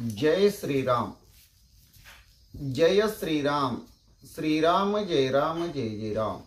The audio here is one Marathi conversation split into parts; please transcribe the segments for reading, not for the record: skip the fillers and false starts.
जय श्रीराम, जय श्रीराम, श्रीराम जय राम, जय जय राम।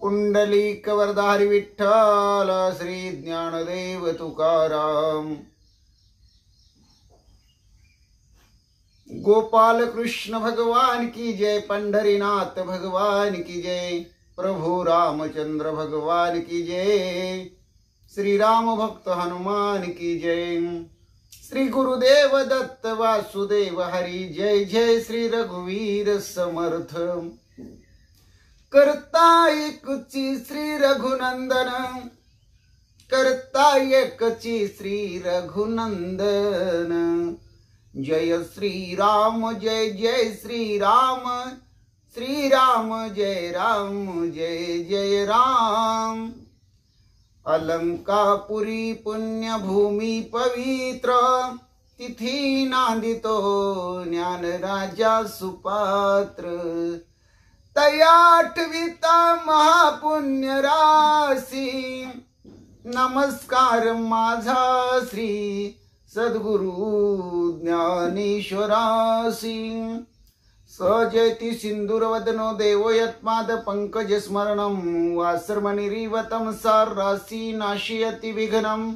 पुंडलिक वरदारी विठ्ठल श्री ज्ञानदेव तुकाराम। गोपाल कृष्ण भगवान की जय, पंढरीनाथ भगवान की जय, प्रभु रामचंद्र भगवान की जय, श्री राम भक्त हनुमान की जय, श्री गुरुदेव दत्त वासुदेव हरि जय जय, श्री रघुवीर समर्थ। करता एकची श्री रघुनंदन, करता एकची श्री रघुनंदन, जय श्री राम जय जय श्री राम, श्री राम जय राम जय जय राम। अलंकापुरी पुण्यभूमी पवित्र, तिथी नांदितो ज्ञान राजा सुपात्र, तयाठविता महापुण्य राशी, नमस्कार माझा श्री सद्गुरु ज्ञानेश्वरासी। सजयति सिंदूरवदनो देवो यत्माद पंकज स्मरणं, वासर्मणिरीवतं सारासी नाशयति विघ्नं,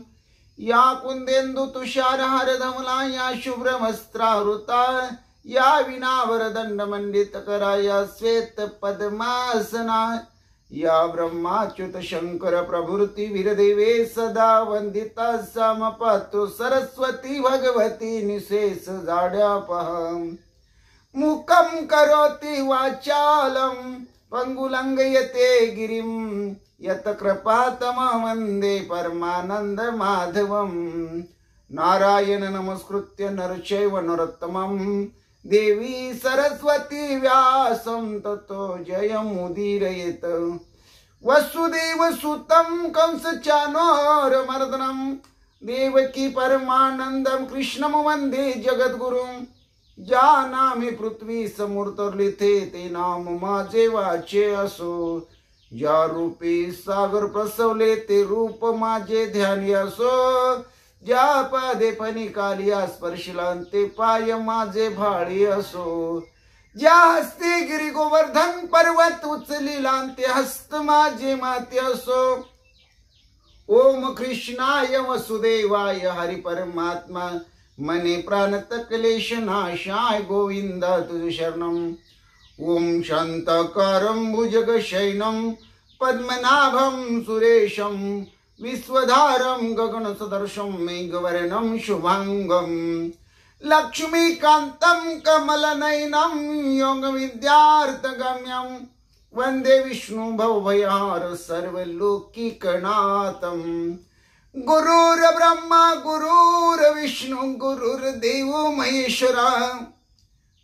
या कुंदेन्दु तुषारहार धवला, या शुभ्रवस्त्रावृता, या विनावरदंड मंडित करा, या श्वेत पद्मासना, या ब्रह्माच्युत शंकर प्रभृति वीरदेवे सदा वंदिता, समपातु सरस्वती भगवती निशेष जाड्यापहं, मुखं करोति वाचालं पंगुलंघयते गिरिं, यत कृपातमं वन्दे परमानंद माधवं। नारायण नमस्कृत्य नरचैव नरोत्तमं, देवी सरस्वती व्यासं ततो जयमुदीरयेत। वसुदेव सुतं कंसचाणूरमर्दनं, देवकी परमानंदं कृष्णं वंदे जगद्गुरुं। जानामि पृथ्वी समुद्रलिथे, ते नाम माझे वाचे असो, ज्या रूपी सागर प्रसवले, ते रूप माझे ध्यानी असो, ज्या पादे फणिकालिया स्पर्शिला, ते पाय माझे भाळी असो, ज्या हस्ते गिरी गोवर्धन पर्वत उचलिला, ते हस्त माझे माते असो। ओम कृष्णाय वसुदेवाय हरि परमात्मा, मने प्राणत क्लेश नाशाय गोविंद तुझ शरणं। ओम शांताकारं भुजगशयनं पद्मनाभं सुरेशं, विश्वधारं गगनसदृशं मेघवर्णं शुभांगं, लक्ष्मीकान्तं कमलनयनं योगविद्यार्थगम्यं, वन्दे विष्णु भवभयहार सर्वलोकीकनाथं। गुरुर्ब्रह्मा गुरुर्विष्णु गुरुर्देवो महेश्वरा,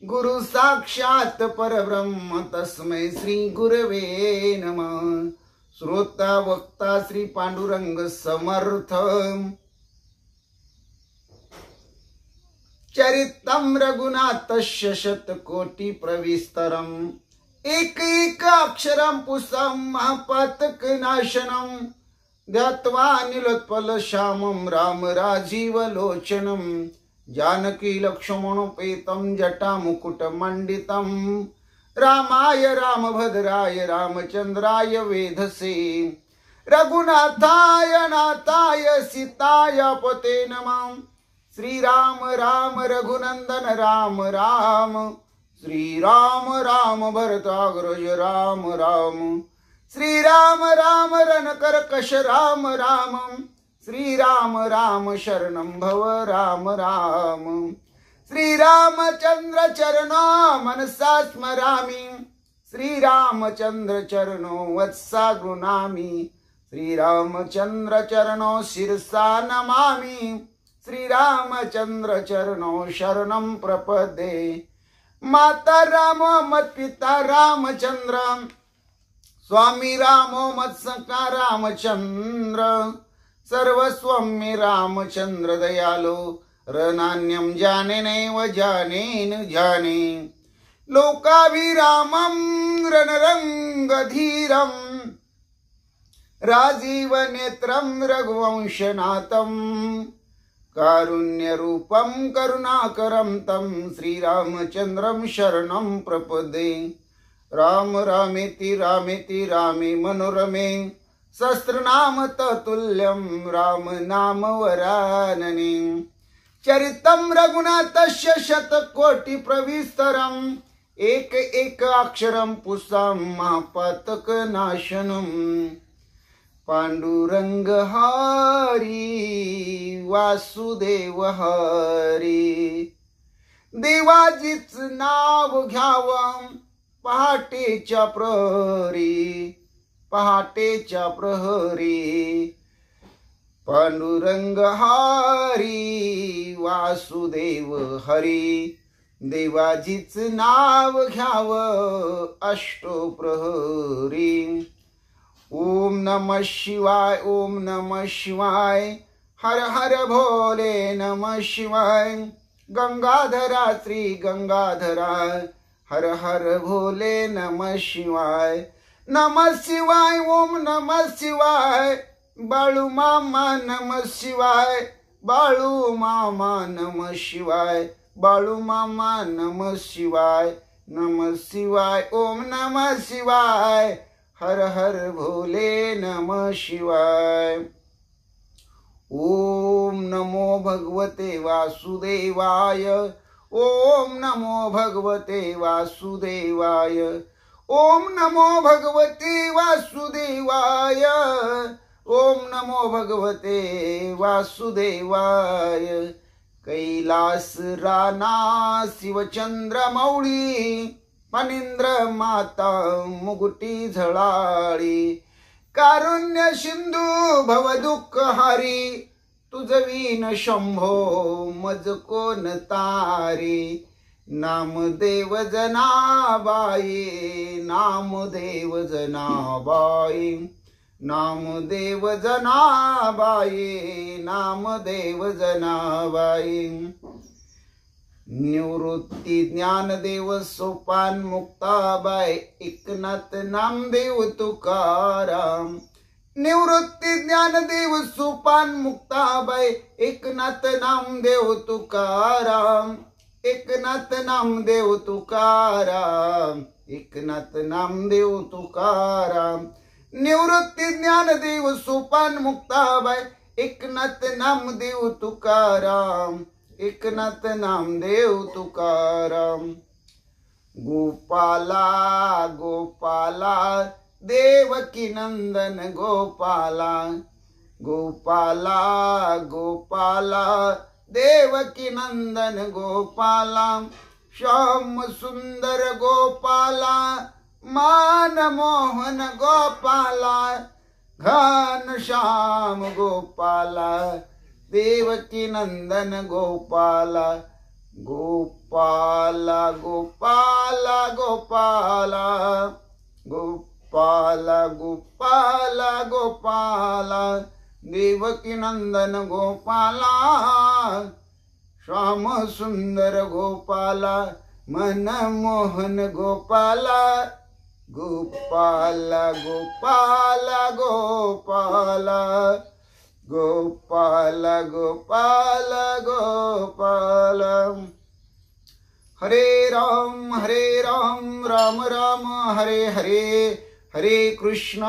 गुरु साक्षात् परब्रह्म तस्मै श्री गुरवे नमः। श्रोता वक्ता श्री पांडुरंग समर्थ, चरितं रघुनाथस्य शतकोटि प्रविस्तरम्, एक एक अक्षरं पुंसां महापातक नाशनं, ध्यात्वा निलोत्पल श्यामं राम राजीव लोचनं, जानकी लक्ष्मणोपेतं जटामुकुटमण्डितं रामाय रामभद्राय रामचन्द्राय वेधसे रघुनाथाय नाथाय सीताय पते नमः। श्रीराम राम रघुनंदन राम राम, श्रीराम राम भरताग्रज राम राम, श्रीराम राम रणकर्कश राम राम, श्रीराम राम शरणं भव राम राम। श्रीरामचंद्र चरणो मनसा स्मरामि, श्रीरामचंद्र चरणो वत्सा गृह्णामि, श्रीरामचंद्र चरणो शिरसा नमामि, श्रीरामचंद्र चरणो शरणं प्रपद्ये। माता रामो मत्पिता रामचंद्र, स्वामी रामो मत्सखा रामचंद्र, सर्वस्वं मे रामचंद्र दयालो, रणान्यं जाने नैव जाने न जाने। लोकाभिरामं रणरंगधीरं, राजीव नेत्रं रघुवंशनाथं, कारुण्यरूपं करुणाकरं तं श्रीरामचन्द्रं शरणं प्रपद्ये। राम रामेति रामेति रामे मनोरमे, सहस्रनाम तत्तुल्यं राम नाम वरानने। चरितं रघुनाथस्य शतकोटि प्रविस्तरम्, एक एक अक्षरं पुंसां महापातकनाशनम्। पांडुरंग हरी वासुदेव हरी, देवाजीच नाव घ्यावं पहाटेच्या प्रहरी, पहाटेच्या प्रहरी। पांडुरंग हरी वासुदेव हरी, देवाजीच नाव घ्यावं अष्टप्रहरी। ओम नमः शिवाय, ओम नमः शिवाय, हर हर भोले नमः शिवाय। गंगाधरा श्री गंगाधरा, हर हर भोले नमः शिवाय। नमः शिवाय, ओम नमः शिवाय, बाळू मामा नमः शिवाय, बाळू मामा नमः शिवाय, बाळू मामा नमः शिवाय, नमः शिवाय, ओम नमः शिवाय, हर हर भोले नमः शिवाय। ओम नमो भगवते वासुदेवाय, ओम नमो भगवते वासुदेवाय, ओम नमो भगवते वासुदेवाय, ओम नमो भगवते वासुदेवाय। कैलास राना शिवचंद्र मौळी, फणींद्र माता मुकुटी झळाळी। कारुण्य सिंधू भव दुःख हारी, तुझवीन शंभो मज कोण तारी। नामदेव जनाबाई, नामदेव जनाबाई, नामदेव जनाबाई, नामदेव जनाबाई। निवृत्ती ज्ञानदेव सोपान मुक्ताबाई, एकनाथ नामदेव तुकाराम। निवृत्ती ज्ञानदेव सोपान मुक्ताबाई, एकनाथ नामदेव तुकाराम, एकनाथ नामदेव तुकाराम, एकनाथ नामदेव तुकाराम। निवृत्ती ज्ञानदेव सोपान मुक्ताबाई, एकनाथ नामदेव तुकाराम, एकनाथ नामदेव तुकाराम। गोपाला गोपाला देवकी नंदन गोपाला, गोपाला गोपाला देवकी नंदन गोपाला। श्याम सुंदर गोपाला, मान मोहन गोपाला, घन श्याम गोपाला, देवकी नंदन गोपाला। गोपाला गोपाला गोपाला, गोपाला गोपाला गोपाला, देवकी नंदन गोपाला। श्याम सुंदर गोपाला, मन मोहन गोपाला, गोपाला गोपाला गोपाला, गोपाल गोपाल गोपाल। हरे राम राम राम हरे हरे, हरे कृष्ण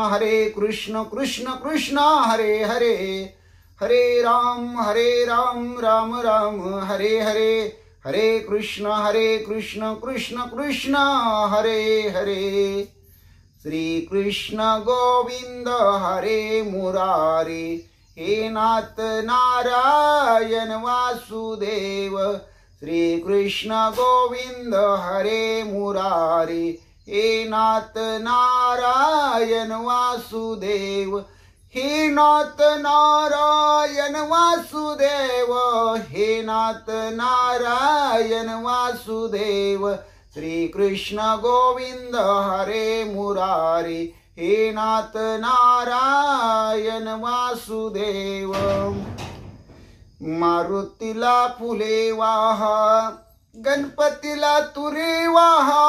कृष्ण कृष्ण हरे हरे, हरे राम राम राम हरे हरे, हरे कृष्ण कृष्ण कृष्ण हरे हरे। श्री कृष्ण गोविंद हरे मुरारी, हे नाथ नारायण वासुदेव। श्री कृष्ण गोविंद हरे मुरारी, हे नाथ नारायण वासुदेव, हे नाथ नारायण वासुदेव, हे नाथ नारायण वासुदेव। श्री कृष्ण गोविंद हरे मुरारी, हे नाथ नारायण वासुदेव। मारुतीला फुले वाहा, गणपतीला तुरे वाहा,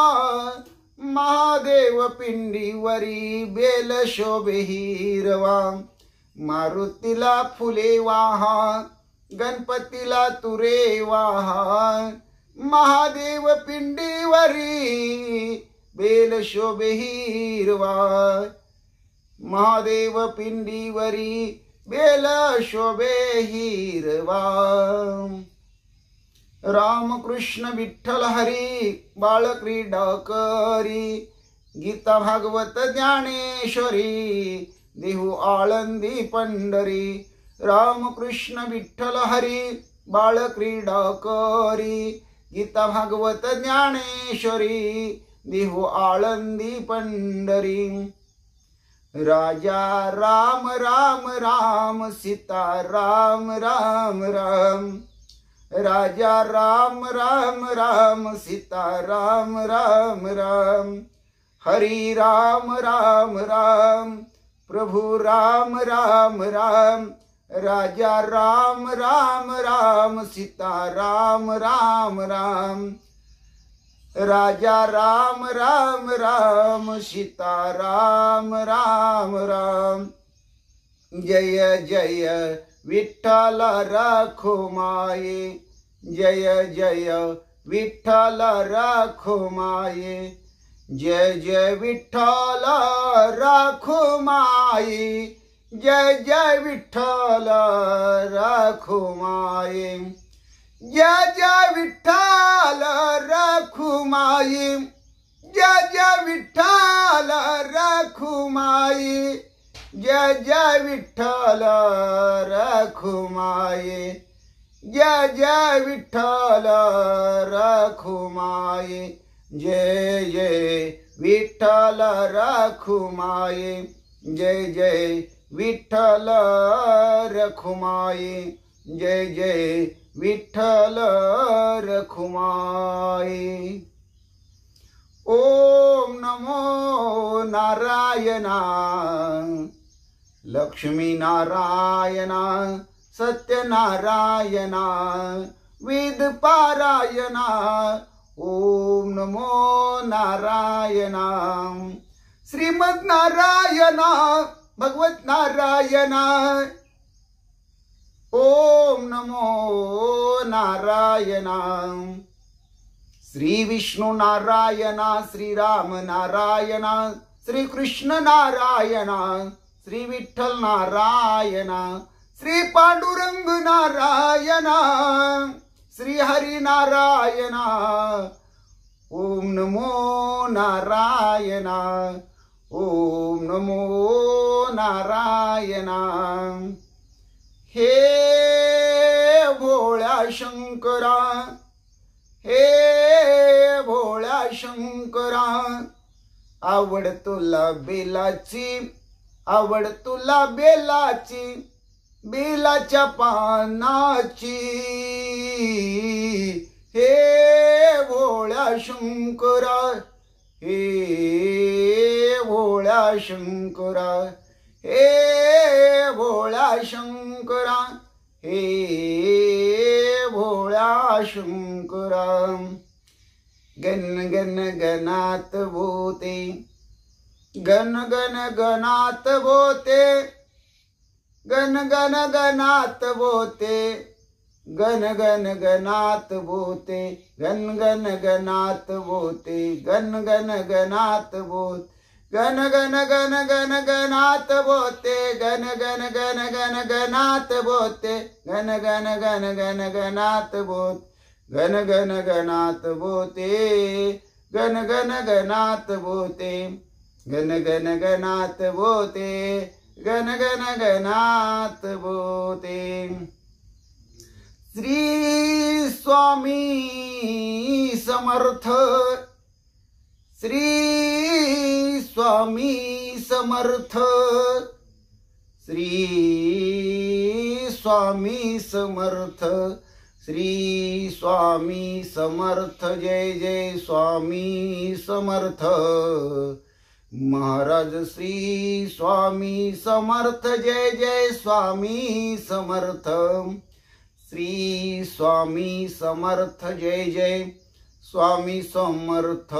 महादेव पिंडीवरी बेल शोभे हिरवा। मारुतीला फुले वाहा, गणपतीला तुरे वाहा, महादेव पिंडीवरी बेल शोभे हिरवा। महादेव पिंडीवरी बेल शोभे हिरवा। राम कृष्ण विठ्ठल हरी बाळ क्रीडा करी, गीता भागवत ज्ञानेश्वरी देहू आळंदी पंढरी। राम कृष्ण विठ्ठल हरी बाळ क्रीडा करी, गीता भागवत ज्ञानेश्वरी देहू आळंदी पंढरी। राजा राम राम राम, सीता राम राम राम, राजा राम राम राम, सीता राम राम राम। हरि राम राम राम, प्रभु राम राम राम, राजा राम राम राम, सीता राम राम राम। राजा राम राम राम, सीता राम राम राम। जय जय विठ्ठल रखुमाई, जय जय विठ्ठल रखुमाई, जय जय विठ्ठल रखुमाई, जय जय विठ्ठल रखुमाई, जय जय विठ्ठल रखुमाई, जय जय विठ्ठल रखुमाई, जय जय विठ्ठल रखुमाई, जय जय विठ्ठल रखुमाई, जय जय विठ्ठल रखुमाई, जय जय विठ्ठल रखुमाई, जय जय विठ्ठल रखुमाई। ओम नमो नारायणा, लक्ष्मी नारायणा, सत्यनारायणा, वेद पारायणा। ओम नमो नारायणा, श्रीमद नारायणा, भगवत नारायणा। ओम नमो नारायणा, श्री विष्णु नारायणा, श्री राम नारायणा, श्री कृष्ण नारायणा, श्री विठ्ठल नारायणा, श्री पांडुरंग नारायणा, श्री हरि नारायणा। ओम नमो नारायणा, ओम नमो नारायणा। हे भोळ्या शंकरा, हे भोळ्या शंकरा, आवड तुला बेलाची, आवड तुला बेलाची, बेलाच्या पानाची। हे भोळ्या शंकरा, हे भोळ्या शंकरा, हे भोळ्या शंकरा, हे भोळ्या शंकरा। गण गण गणात बोते, गण गण गणात बोते, गण गण गणात बोते, गण गण गणात बोते, गण गण गणात बोते, गण गण गणात बोत, गण गण गण गण गणात बोते, गण गण गण गण गणात बोते, गण गण गण गण गणात बोत, गण गण गणात बोते, गण गण गणात बोते, गण गण गणात बोते, गण गण गणात बोते. श्री स्वामी समर्थ, श्री स्वामी समर्थ, श्री स्वामी समर्थ, श्री स्वामी समर्थ. जय जय स्वामी समर्थ महाराज. श्री स्वामी समर्थ. जय जय स्वामी समर्थ. श्री स्वामी समर्थ. जय जय स्वामी समर्थ.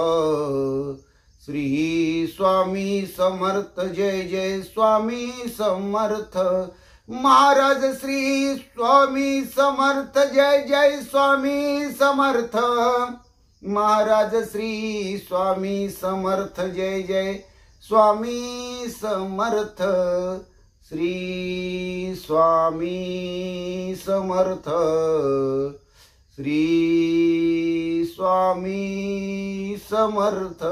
श्री स्वामी समर्थ. जय जय स्वामी समर्थ महाराज. श्री स्वामी समर्थ. जय जय स्वामी समर्थ महाराज. श्री स्वामी समर्थ. जय जय स्वामी समर्थ. श्री स्वामी समर्थ. श्री स्वामी समर्थ.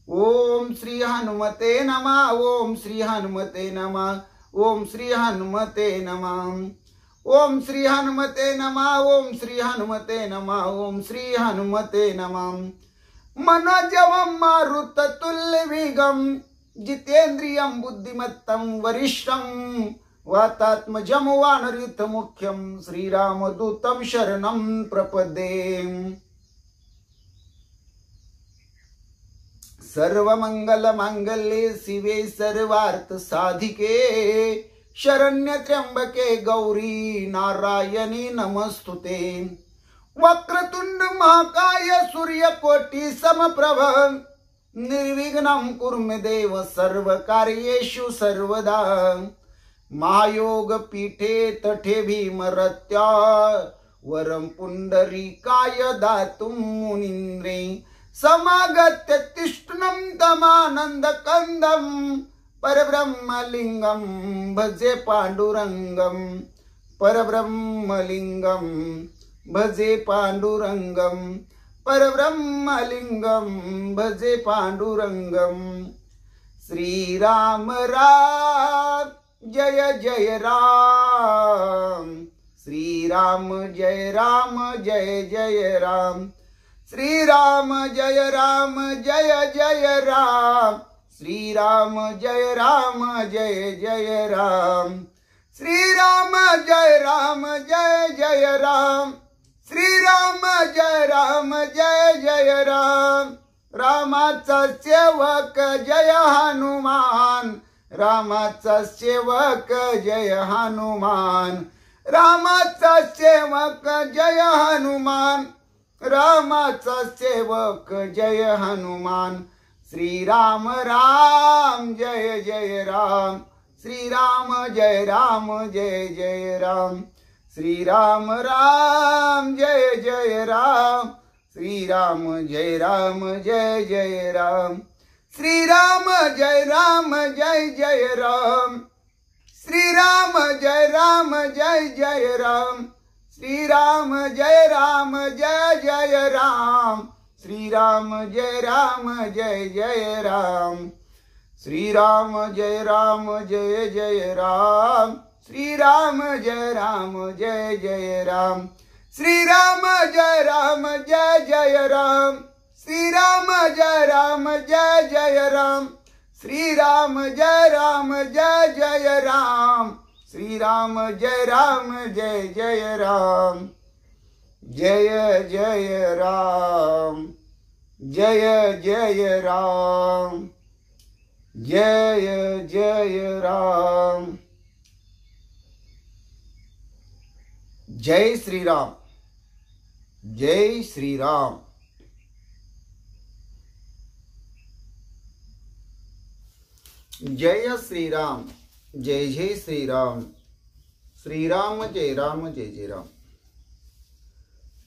ओम श्री हनुमते नमः. ओम श्री हनुमते नमः. ओम श्री हनुमते नमः. ओम श्री हनुमते नमः. ओम श्री हनुमते नमः. ओम श्री हनुमते नमः. मनोजवं मारुततुल्यवेगं जितेन्द्रियं बुद्धिमत्तं वरिष्ठं वातात्मजं वानरयुतमुख्यं श्रीरामदूतं शरणं प्रपद्ये. सर्वमंगलमांगल्ये शिवे सर्वार्थसाधिके शरण्य त्र्यंबके गौरी नारायणी नमस्तुते. वक्रतुंड महाकाय सूर्यकोटि समप्रभ निर्विघ्नं कुरु मे देव सर्वकार्येषु सर्वदा. महायोग पीठे तठे भीमरत्या वरं पुंडरीकाय दातुं मुनीन्द्रे समागत्य तिष्ठनं तमानन्दकन्दं परब्रह्मलिंगं भजे पांडुरंगं. परब्रह्मलिंगं भजे पांडुरंगं. परब्रह्मलिंगं भजे पांडुरंगं. श्रीराम राम जय जय राम. श्रीराम जय राम जय जय राम. श्रीराम जय राम जय जय राम. श्रीराम जय राम जय जय राम. श्रीराम जय राम जय जय राम. श्रीराम जय राम जय जय राम. रामाचा सेवक जय हनुमान. रामाचा सेवक जय हनुमान. रामाचा सेवक जय हनुमान. रामाचा सेवक जय हनुमान. श्रीराम राम जय जय राम. श्रीराम जय राम जय जय राम. श्रीराम राम जय जय राम. श्रीराम जय राम जय जय राम. श्रीराम जय राम जय जय राम. श्रीराम जय राम जय जय राम. श्रीराम जय राम जय जय राम. श्रीराम जय राम जय जय राम. श्रीराम जय राम जय जय राम. श्रीराम जय राम जय जय राम. श्रीराम जय राम जय जय राम. श्रीराम जय राम जय जय राम. श्रीराम जय राम जय जय राम. श्रीराम जय राम जय जय राम. जय जय राम. जय जय राम. जय जय राम. जय श्री राम. जय श्री राम. जय श्री राम. जय जय श्रीराम, श्रीराम जय राम, जय जय राम।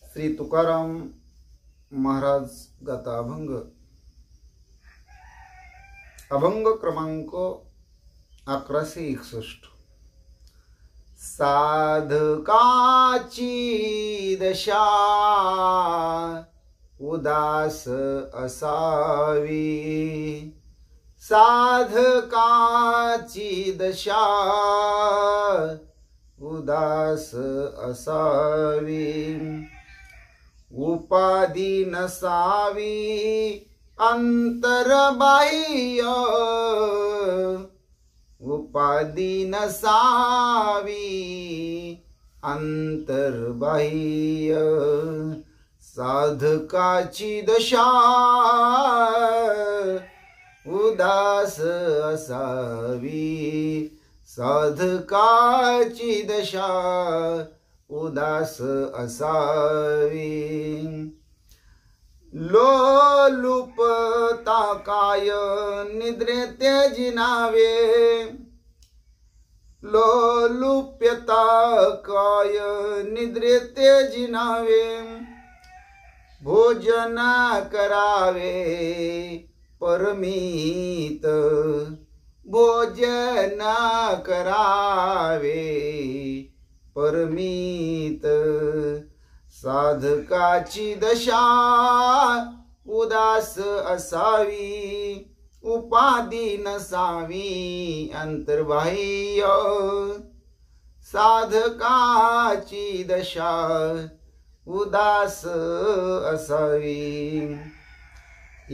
श्री तुकाराम महाराज गाथा अभंग, अभंग क्रमांक 1161। साधकाची दशा उदास असावी, साधकाची दशा उदास असावी, उपाधी नसावी अंतर्बाह्य, उपाधी नसावी अंतर्बाह्य, साधकाची दशा उदास असावी, साधकाची दशा उदास असावी, लोलुपता काय निद्रेते जिनावे, लोलुप्यता काय निद्रेते जिनावे, भोजन करावे परमित, भोजन करावे परमित, साधकाची दशा उदास असावी, उपाधी नसावी अंतर्बाह्य, साधकाची दशा उदास असावी,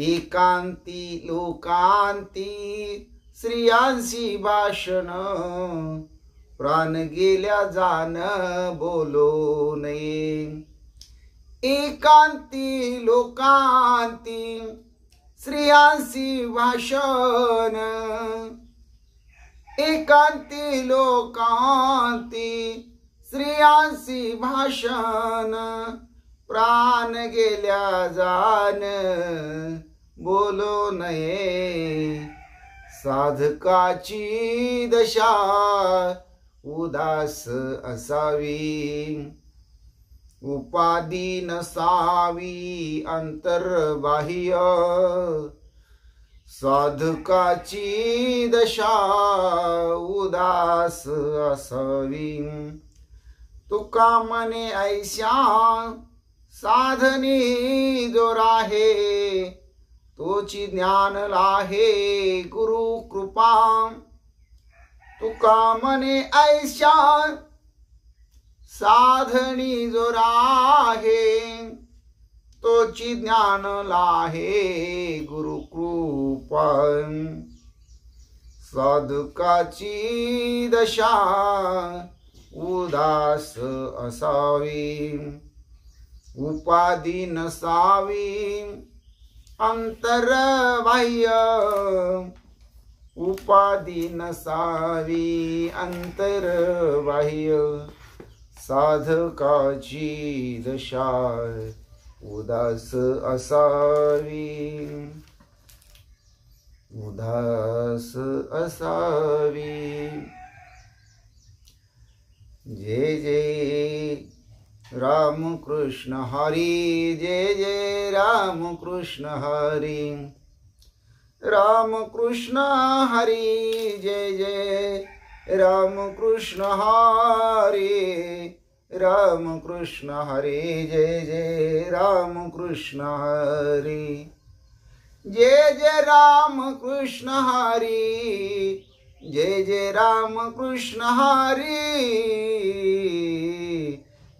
एकांती लोकांती स्त्रियांशी भाषण, प्राण गेल्या जाण बोलो नये, एकांती लोकांती स्त्रियांशी भाषण, एकांती लोकांती स्त्रियांशी भाषण, प्राण गेल्या जाण बोलो नये, साधकाची दशा उदास असावी, उपाधी नसावी अंतर्बाह्य, साधकाची दशा उदास असावी, तुका मने ऐशा साधनी जो राहे, तोची ज्ञान लाहे गुरु कृपा, तुका मने ऐशा साधनी जो राहे, तोची ज्ञान लाहे गुरु कृपा, साधकाची दशा उदास असावी, उपाधी नसावी अंतर्बाह्य, उपाधी नसावी अंतर्बाह्य, साधकाची दशा उदास असावी, उदास असावी। जय जय राम कृष्ण हरी, जय जय राम कृष्ण हरी, राम कृष्ण हरी, जय जय राम कृष्ण हरी, राम कृष्ण हरी, जय जय राम कृष्ण हरी, जय जय राम कृष्ण हरी, जय जय राम कृष्ण हरी,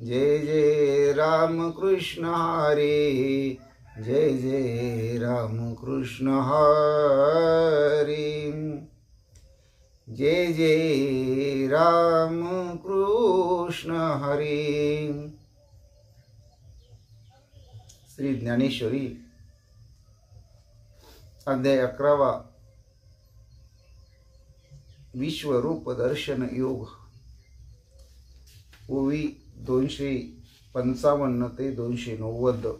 जय जय राम कृष्ण हरी, जय जय राम कृष्ण हरी, जय जय राम कृष्ण हरी। श्री ज्ञानेश्वरी अध्याय 11, विश्वरूप दर्शन योग, ओवी 255 ते 290।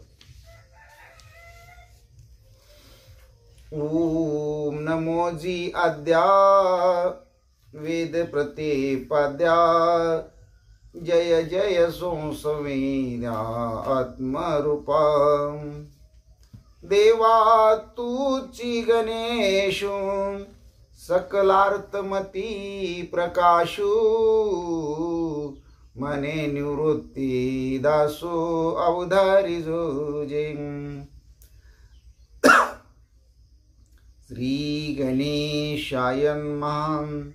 ओम नमोजी आद्या वेद प्रतिपाद्या जय जय संसवेद्या आत्मरूपा देवा तूची गणेशु सकलार्थमती प्रकाशू मने निवृत्ती दासो अवधारी जोजे श्री गणेशाय नमः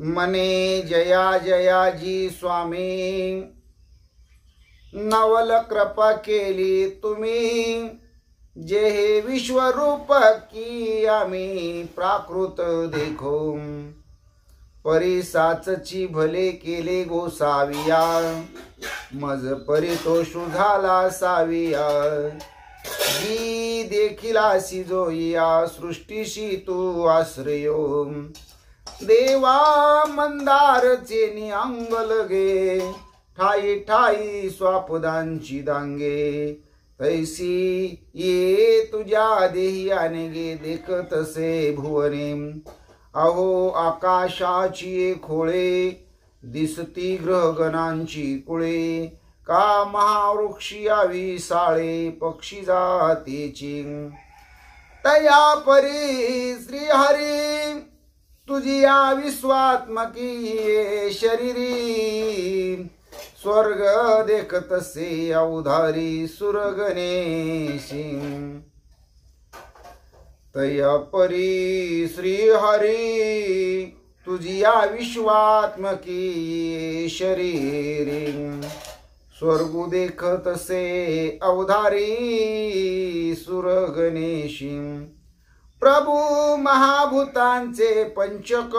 मने जया जयाजी स्वामी नवल कृपा केली तुम्ही जे हे विश्वरूप की आम्ही प्राकृत देखो परी साचची भले केले गोसाविया मज परी तो शुझाला साविया जी देखिलासी जोया सृष्टीशी तू आश्रयो देवा मंदारचे निअंग लगे ठाई ठाई स्वापदांची दांगे तैसी ये तुझ्या देहियाने गे देखतसे भुवने अहो आकाशाची खोळे दिसती ग्रहगणांची कुळे का महावृक्षी यावी साळे पक्षी जातीची तया परी श्रीहरी तुझी या विश्वात्मकी शरीरी स्वर्ग देखतसे अवधारी सुरगणेशी तया परी श्रीहरी तुझी या विश्वात्मकी शरीरी स्वर्ग देखतसे अवधारी सुरगणेशी प्रभु महाभूतांचे पंचक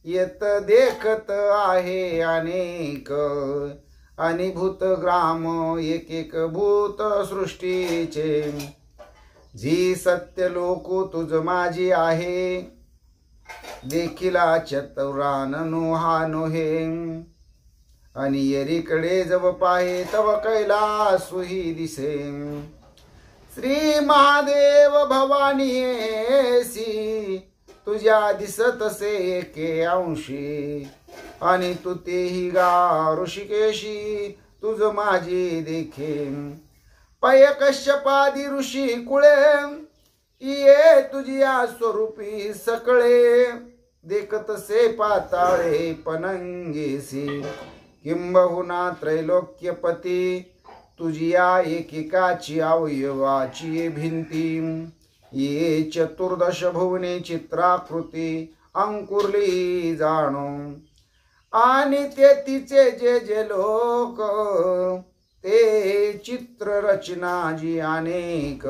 येत देखत आहे अनेक आणि भूतग्राम एक एक भूत सृष्टीचे जी सत्य लोक तुझ माझी आहे देखिला चतुरान नुहानो हे आणि येरीकडे जव पाहे तव कैलासुही दिसे श्री महादेव भवानीसी तुझ्या दिसतसे एके अंशी आणि तू तेही गा ऋषिकेशी तुझ माझी देखे पय कश्यपादी ऋषी कुळे ये तुझिया स्वरूपी सकळे देखतसे पाताळे पनंगेसी किंबहुना त्रैलोक्यपती तुझिया एकेकाची अवयवाची भिंती ये चतुर्दश भुवने चित्राकृती अंकुरली जाणो आणि ते तिचे जे जे लोक ते चित्र रचना जी अनेक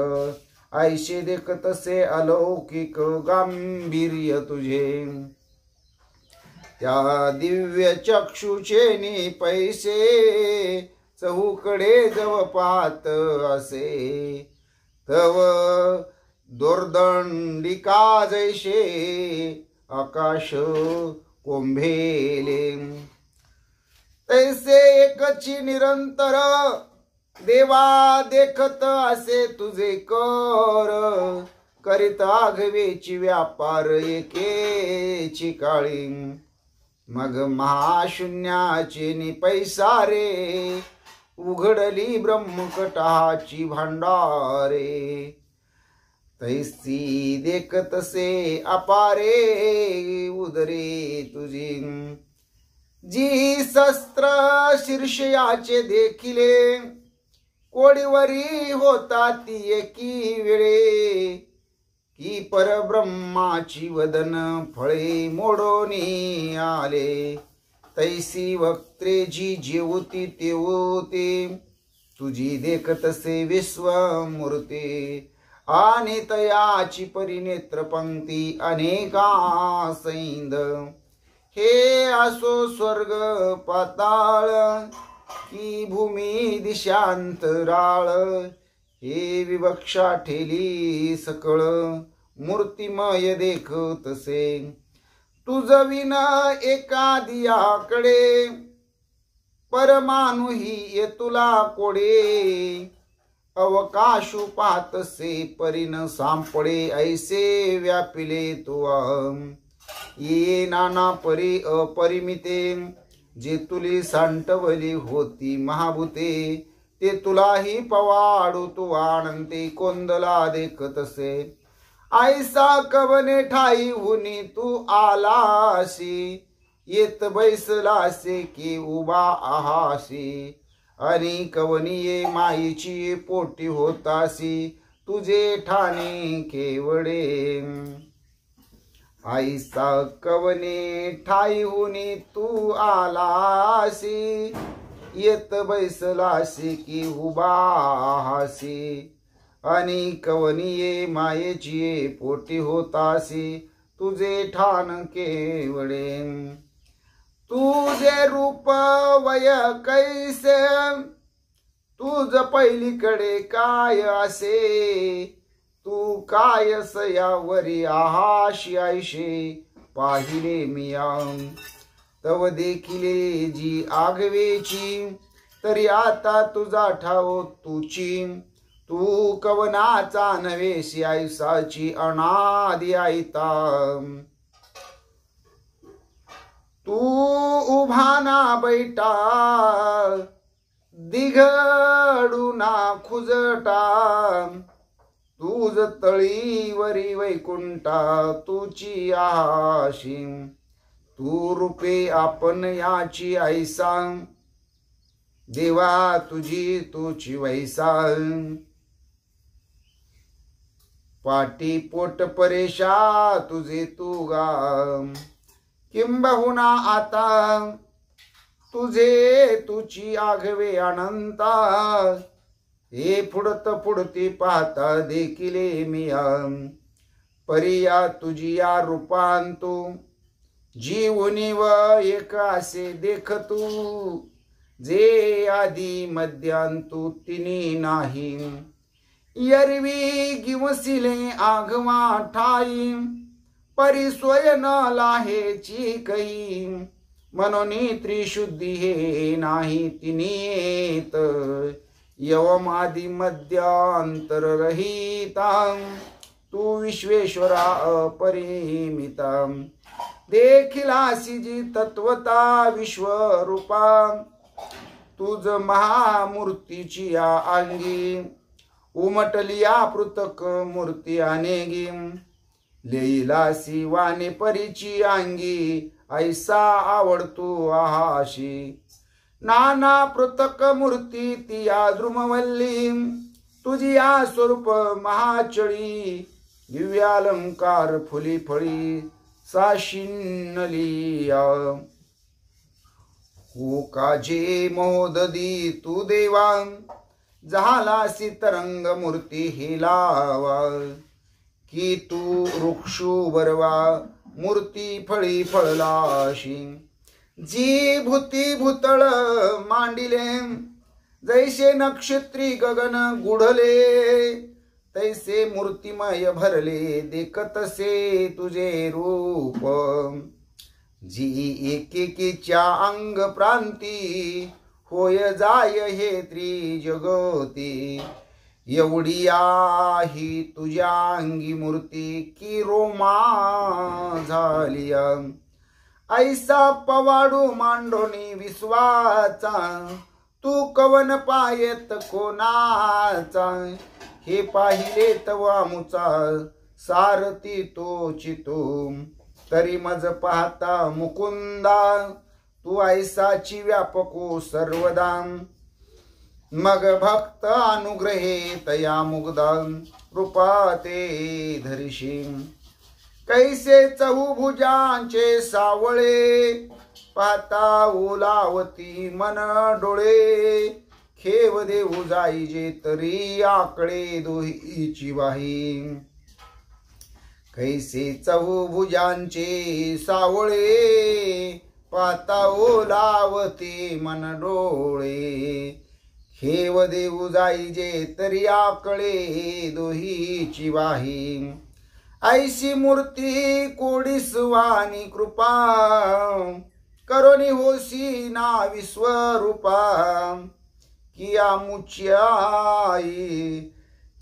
ऐसे देखतसे अलौकिक गांभीर्य तुझे त्या दिव्य चक्षुचे नि पैसे चहूकडे जव पाहत असे तव दुर्दंडिका जैसे आकाश कोंभेले तैसे एकची निरंतर देवा देखत असे तुझे कर करीत आघवेची व्यापार एकेची काळी मग महाशून्याचे नि पैसारे उघडली ब्रह्मकटाची भांडारे तैसी देखतसे अपारे उदरे तुझी जी शस्त्र शीर्षयाचे देखिले कोडीवरी होता ती एकी वेळे की परब्रह्माची वदन फळे मोडोनी आले तैसी वक्त्रे जी जेवती तेवते तुझी देखतसे विश्वमूर्ती आणि तयाची परिनेत्र पंक्ती अनेका सैंद हे असो स्वर्ग पाताळ की भूमी दिशांतराळ हे विवक्षा ठेली सकळ मूर्तिमय देखतसे तुझ विन एकादियाकडे परमाणु ही ये तुला कोडे अवकाशु पातसे परीन सांपडे ऐसे व्यापिले तुवा ये नाना परी अपरिमिते जे तुली सांटवली होती महाभूते ते तुलाही पवाडू तू आनंते कोंदला देखतसे ऐसा कवने ठाई हुनी तू आलासी येत बैसलासे की उभा आहासी आणि कवनीये माईची पोटी होतासी तुझे ठाणे केवडे ऐसा कवने ठाई हुनी तू आलासी येत बैसलासी की उभासी आणि कवनीये मायेची पोटी होतासी तुझे ठाण केवडे तुझे रूप वय कैसे तुझ पहिलीकडे काय असे तू काय सयावरी आहाशी आयशे पाहिले मिया तव देखिले जी आगवेची तरी आता तुझा ठाव तुची तू कवनाचा नवेशी आयुसाची अनादि आयता तू उभाना बैठा दिघडूना खुजटा तुझ तळीवरी वैकुंठा तुची आशी तू रूपे आपण याची ऐसा देवा तुझी तुची वैसा पाटी पोट परेशा तुझे तू गा किंबहुना आता तुझे तुची आघवे अनंता हे पुढत पुढती पाहता देखिले मिया परिया तुझी या रूपांतू जीवनी व एक असे देख तू जे आधी मध्यांतू तिनी नाही यरवी गिवसिले आघवा ठाई परिस्वयन लाहेची कही मनोनी त्रिशुद्धी हे नाही तिनी येत यवमादि मध्यांतर रहिता तू विश्वेश्वरा अपरिमिता देखिलासी जी तत्वता विश्वरूपा तुझ महामूर्तीची या अंगी उमटलिया पृथक मूर्ती अनेगी लेईलासी वाने परीची अंगी ऐसा आवडतो आहाशी नाना पृथक मूर्ती तिया द्रुमवल्ली तुझी या स्वरूप महाचळी दिव्यालंकार फुली फळी साशिन्नलिया हो काजे मोददी तू देवा झालासी तरंग मूर्ती हिलावा की तू वृक्षू बरवा मूर्ती फळी फळलाशी जी भूती भूतळ मांडिले जैसे नक्षत्री गगन गुढले तैसे मूर्तिमय भरले देखतसे तुझे रूप जी एकेकीच्या अंग प्रांती होय जाय हे त्रिजगती एवढी आहे तुझ्या अंगी मूर्ती की रोमा झालिया ऐसा पवाडू मांडोनी विश्वाचा तू कवन पायत कोणाचा हे पाहिले तवा मुचा सारथी तो चितो तरी मज पाहता मुकुंदा तू ऐसाची व्यापको सर्वदा मग भक्त अनुग्रहे तया मुग्धा रूपा ते धरिशी कैसे चहुभुजांचे सावळे पाहता ओलावती मन डोळे खेव देऊ जाईजे तरी आकडे दोहीची वाही कैसे चहुभुजांचे सावळे पाहता ओलावती मन डोळे खेव देऊ जाईजे तरी आकडे दोहीची वाही ऐशी मूर्ती कोडीसवानी कृपा करोनी होसी ना विश्वरूपा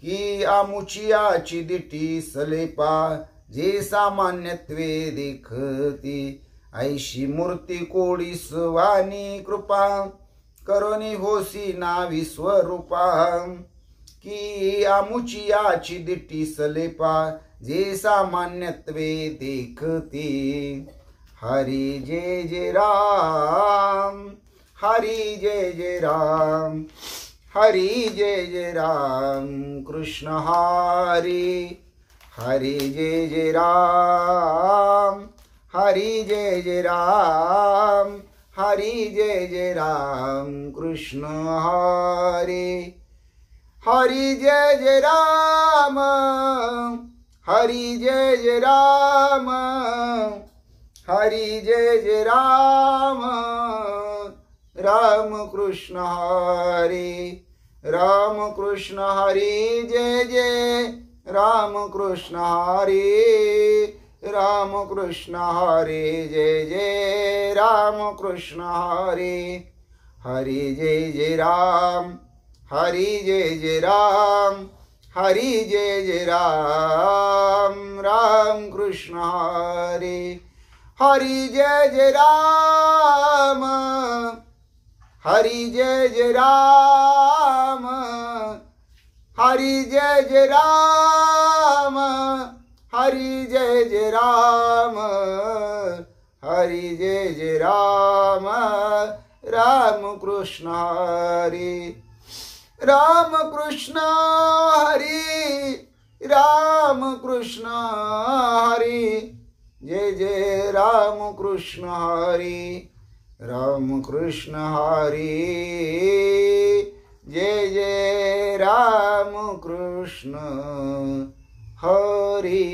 की आमुचियाची दिटी सलेपा जे सामान्यत्वे देखती ऐशी मूर्ती कोडीस वाणी कृपा करोनी होसी ना विश्वरूपा की आमुचियाची दिटी सलेपा जे सामान्यत्वे देखती हरी जय जय राम हरी जय जय राम हरी जय जय राम कृष्ण हरी हरी जय जय राम हरी जय जय राम हरी जय जय राम कृष्ण हरी हरी जय जय राम हरी जय जय राम हरी जय जय राम राम कृष्ण हरी राम कृष्ण हरी जय जय राम कृष्ण हरी राम कृष्ण हरी जय जय राम कृष्ण हरी हरी जय जय राम हरी जय जय राम हरी जय जय राम राम कृष्ण हरी हरी जय जय राम हरी जय जय राम हरी जय जय राम हरी जय जय राम हरी जय जय राम राम कृष्ण हरी राम कृष्ण हरी राम कृष्ण हरी जय जय राम कृष्ण हरी राम कृष्ण हरी जय जय राम कृष्ण हरी।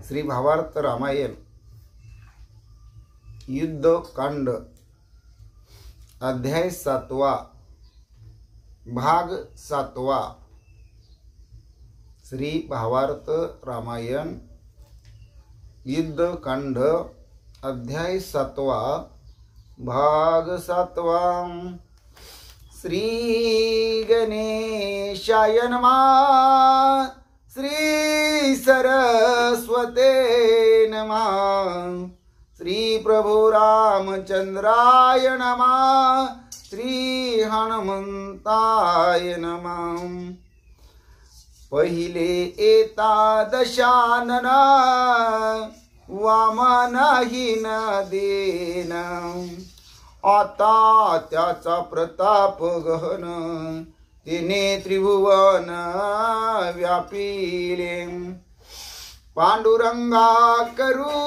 श्री भावार्थ रामायण युद्ध कांड अध्याय 7 भाग 7। श्री भावार्थ रामायण युद्ध कांड अध्याय 7 भाग 7। श्री गणेशाय नमः श्री सरस्वते नमः श्री प्रभु रामचंद्राय नमः श्री हनुमंताय नमः। पहिले एकादशानन वामनहीन देन आता त्याचा प्रताप गहन तिने त्रिभुवन व्यापिले पांडुरंगा करू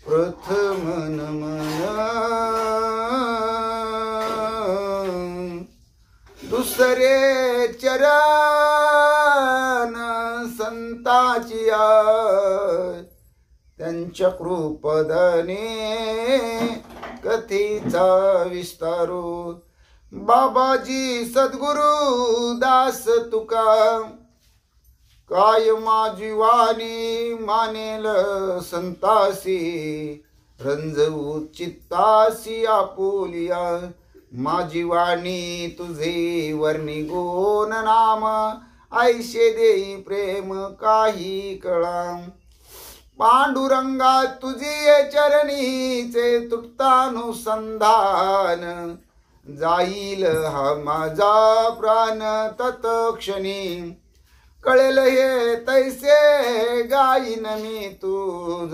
प्रथम नमन दुसरे चरण संताची त्यांच्या कृपदने कथेचा विस्तारू बाबाजी सद्गुरु दास तुका काय माझी वाणी मानेल संतासी रंजवू चित्तासी आपुलिया माझी वाणी तुझे वर्णी गुण नाम ऐशे देई प्रेम काही कळा पांडुरंगा तुझी चरणीचे तुटतानुसंधान जाईल हा माझा प्राण तत्क्षणी कळेल हे तैसे गाईन मी तुझ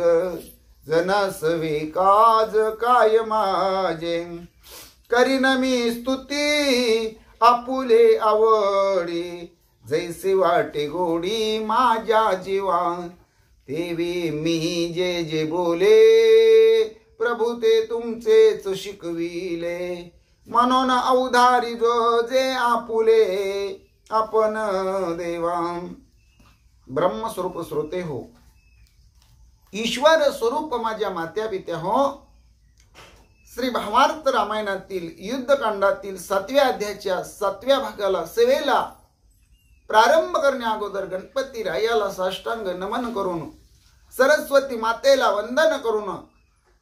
जनसवे काज काय माझे करीन मी स्तुती आपुले आवडी जैसे वाटे गोडी माझ्या जीवा तेवी मी जे जे बोले प्रभू ते तुमचेच शिकविले म्हणून अवधारी जो जे आपुले आपण देवा ब्रह्मस्वरूप श्रोते हो ईश्वर स्वरूप माझ्या मात्या पित्या हो श्री भावार्थ रामायणातील युद्धकांडातील 7व्या अध्यायाच्या 7व्या भागाला सेवेला प्रारंभ करण्या अगोदर गणपती रायाला साष्टांग नमन करून सरस्वती मातेला वंदन करून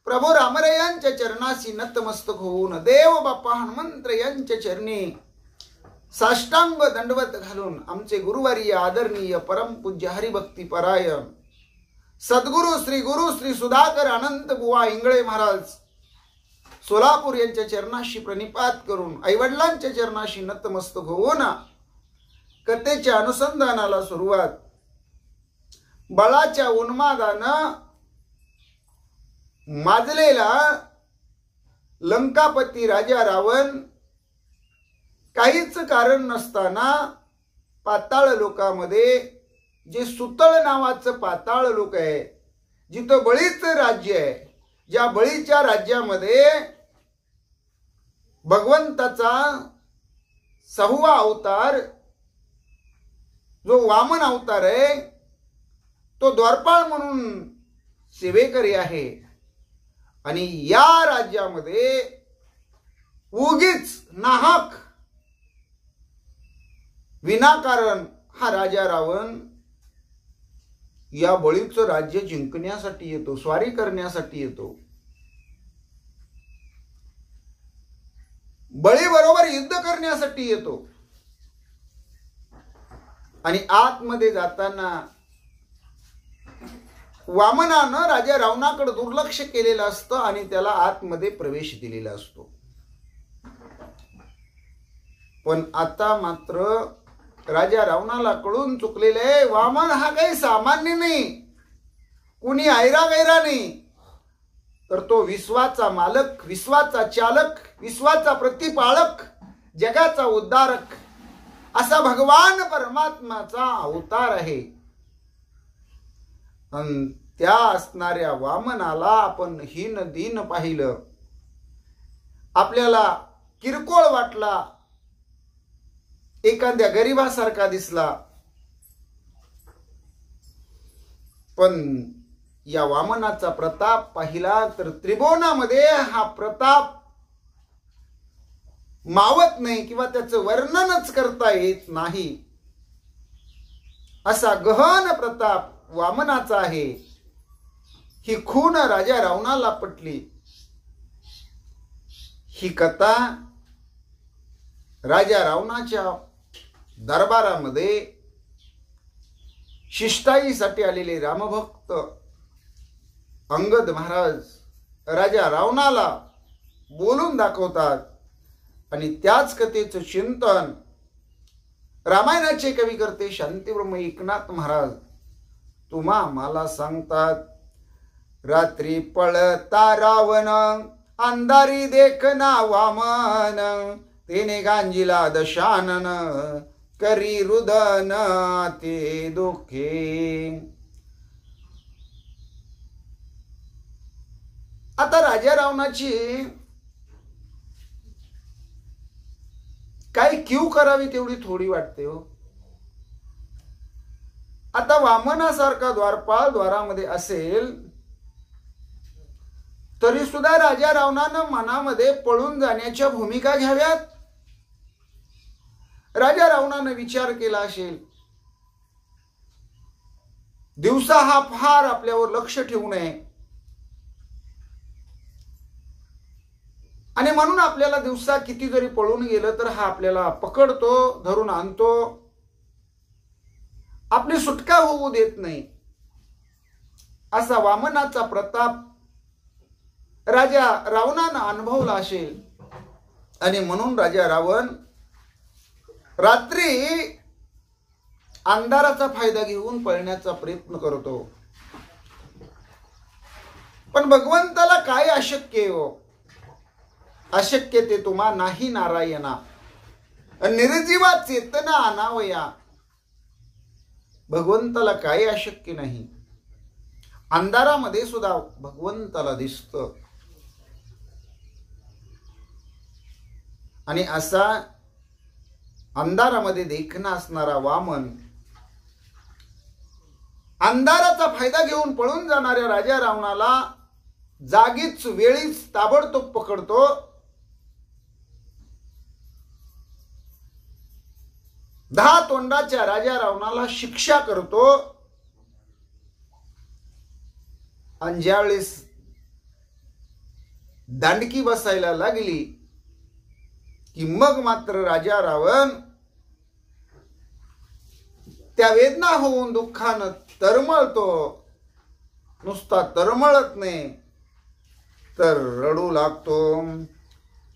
प्रभू रामरायांच्या चरणाशी नतमस्तक होऊन देव बाप्पा हनुमंत यांच्या चरणी साष्टांग दंडवत घालून आमचे गुरुवर्य आदरणीय परमपूज्य हरिभक्ती परायण सद्गुरु श्री सुधाकर अनंत बुवा इंगळे महाराज सोलापूर यांच्या चरणाशी प्रणिपात करून आईवडिलांच्या चरणाशी नतमस्तक होऊन कथेच्या अनुसंधानाला सुरुवात. बळाच्या उन्मादानं माजलेला लंकापती राजा रावण काहीच कारण नसताना पाताळ लोकामध्ये जे सुतळ नावाचं पाताळ लोक आहे, जिथं बळीचं राज्य आहे, ज्या बळीच्या राज्यामध्ये भगवंताचा 6वा अवतार जो वामन अवतार आहे तो द्वारपाळ म्हणून सेवेकरी आहे. आणि या राज्यामध्ये उगीच नाहक विनाकारण हा राजा रावण या बळीचं राज्य जिंकण्यासाठी येतो, स्वारी करण्यासाठी येतो. बळी बरोबर युद्ध करण्यासाठी येतो. आणि आतमध्ये जाताना वामनानं राजा रावणाकडे दुर्लक्ष केलेलं असतं आणि त्याला आतमध्ये प्रवेश दिलेला असतो. पण आता मात्र राजा रावणाला कळून चुकलेले आहे, वामन हा काही सामान्य नाही, कुणी ऐरा गैरा नाही, तर तो विश्वाचा मालक, विश्वाचा चालक, विश्वाचा प्रतिपालक, जगाचा उद्धारक असा भगवान परमात्माचा अवतार आहे. त्या असणाऱ्या वामनाला आपण हीन दीन पाहिलं, आपल्याला किरकोळ वाटला, एखाद्या गरीबासारखा दिसला. पण या वामनाचा प्रताप पाहिला तर त्रिभुवनामध्ये हा प्रताप मावत नाही किंवा त्याचं वर्णनच करता येत नाही. असा गहन प्रताप वामनाचा आहे. ही खून राजा रावणाला पटली. ही कथा राजा रावणाच्या दरबारामध्ये शिष्टाईसाठी आलेले रामभक्त अंगद महाराज राजा रावणाला बोलून दाखवतात. आणि त्याच कथेचं चिंतन रामायणाचे कवी करते शांतिब्रह्म एकनाथ महाराज तुम्हा मला सांगतात. रात्री पळता रावण अंधारी देखना वामन, तेने गांजिला दशानन करी रुदन ते दोखे. आता राजा रावणाची काय क्यू करावी तेवढी थोडी वाटते हो. आता वामनासारखा द्वारपाल द्वारामध्ये असेल तरी सुद्धा राजा रावणानं मनामध्ये पळून जाण्याच्या भूमिका घ्याव्यात. राजा रावणानं विचार केला असेल, दिवसा हा फार आपल्यावर लक्ष ठेवू नये आणि म्हणून आपल्याला दिवसा किती जरी पळून गेलं तर हा आपल्याला पकडतो, धरून आणतो, आपली सुटका होऊ देत नाही. असा वामनाचा प्रताप राजा रावणानं अनुभवला असेल. आणि म्हणून राजा रावण रात्री अंधाराचा फायदा घेऊन पळण्याचा प्रयत्न करतो. पण भगवंताला काय अशक्य हो? अशक्य ते तुम्हा नाही नारायणा, निर्जीवा चेतना अनावया. भगवंताला काय अशक्य नाही. अंधारामध्ये सुद्धा भगवंताला दिसतं. आणि असा अंधारामध्ये देखणा असणारा वामन अंधाराचा फायदा घेऊन पळून जाणाऱ्या राजा रावणाला जागीच वेळीच ताबडतोब पकडतो. 10 तोंडाच्या राजा रावणाला शिक्षा करतो. आणि ज्यावेळेस दांडकी बसायला लागली की मग मात्र राजा रावण त्या वेदना होऊन दुःखानं तरमळतो. नुसता तरमळत नाही तर रडू लागतो.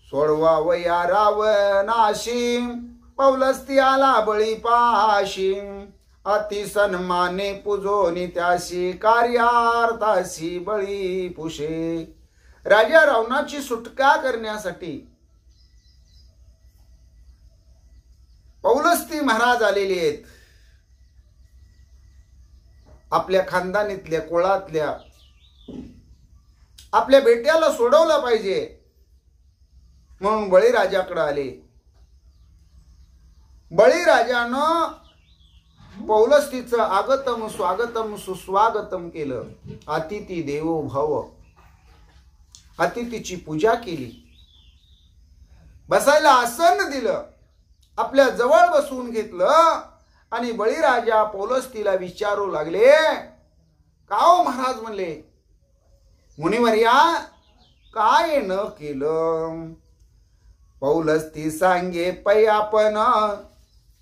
सोडवावया रावणाशी पौलस्ती आला बळी पाशी. अति सन्माने पूजोनी त्याशी कार्यार्थाशी बळी पुशे. राजा रावणाची सुटका करण्यासाठी पौलस्ती महाराज आलेले आहेत. आपल्या खानदानीतल्या कुळातल्या आपल्या बेट्याला सोडवलं पाहिजे म्हणून बळीराजाकडे आले. बळीराजानं पौलस्तीचं आगतम स्वागतम सुस्वागतम केलं. अतिथी देवो भव, अतिथीची पूजा केली, बसायला आसन दिलं, आपल्या जवळ बसवून घेतलं. आणि बळीराजा पौलस्तीला विचारू लागले, का हो महाराज म्हणले, मुनिवर्या काय न केलं. पौलस्ती सांगे पयापन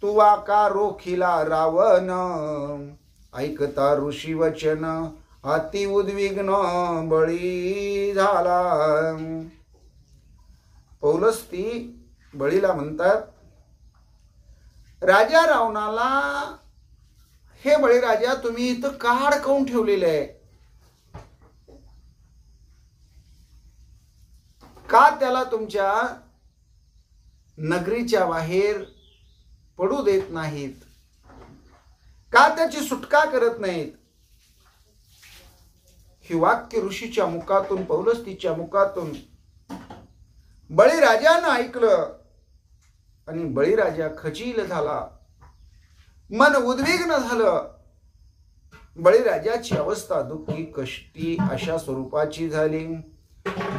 तुवा का रोखिला रावण. ऐकता ऋषी वचन अति उद्विग्न बळी झाला. पौलस्ती बळीला म्हणतात, राजा रावणाला हे बळीराजा तुम्ही इथं का अडकवून ठेवलेलं आहे. का त्याला तुमच्या नगरीच्या बाहेर पडू देत नाहीत. का त्याची सुटका करत नाहीत. ही वाक्य ऋषीच्या मुखातून पौलस्तीच्या मुखातून बळीराजानं ऐकलं आणि बळीराजा खचील झाला, मन उद्विग्न झालं. बळीराजाची अवस्था दुःखी कष्टी अशा स्वरूपाची झाली.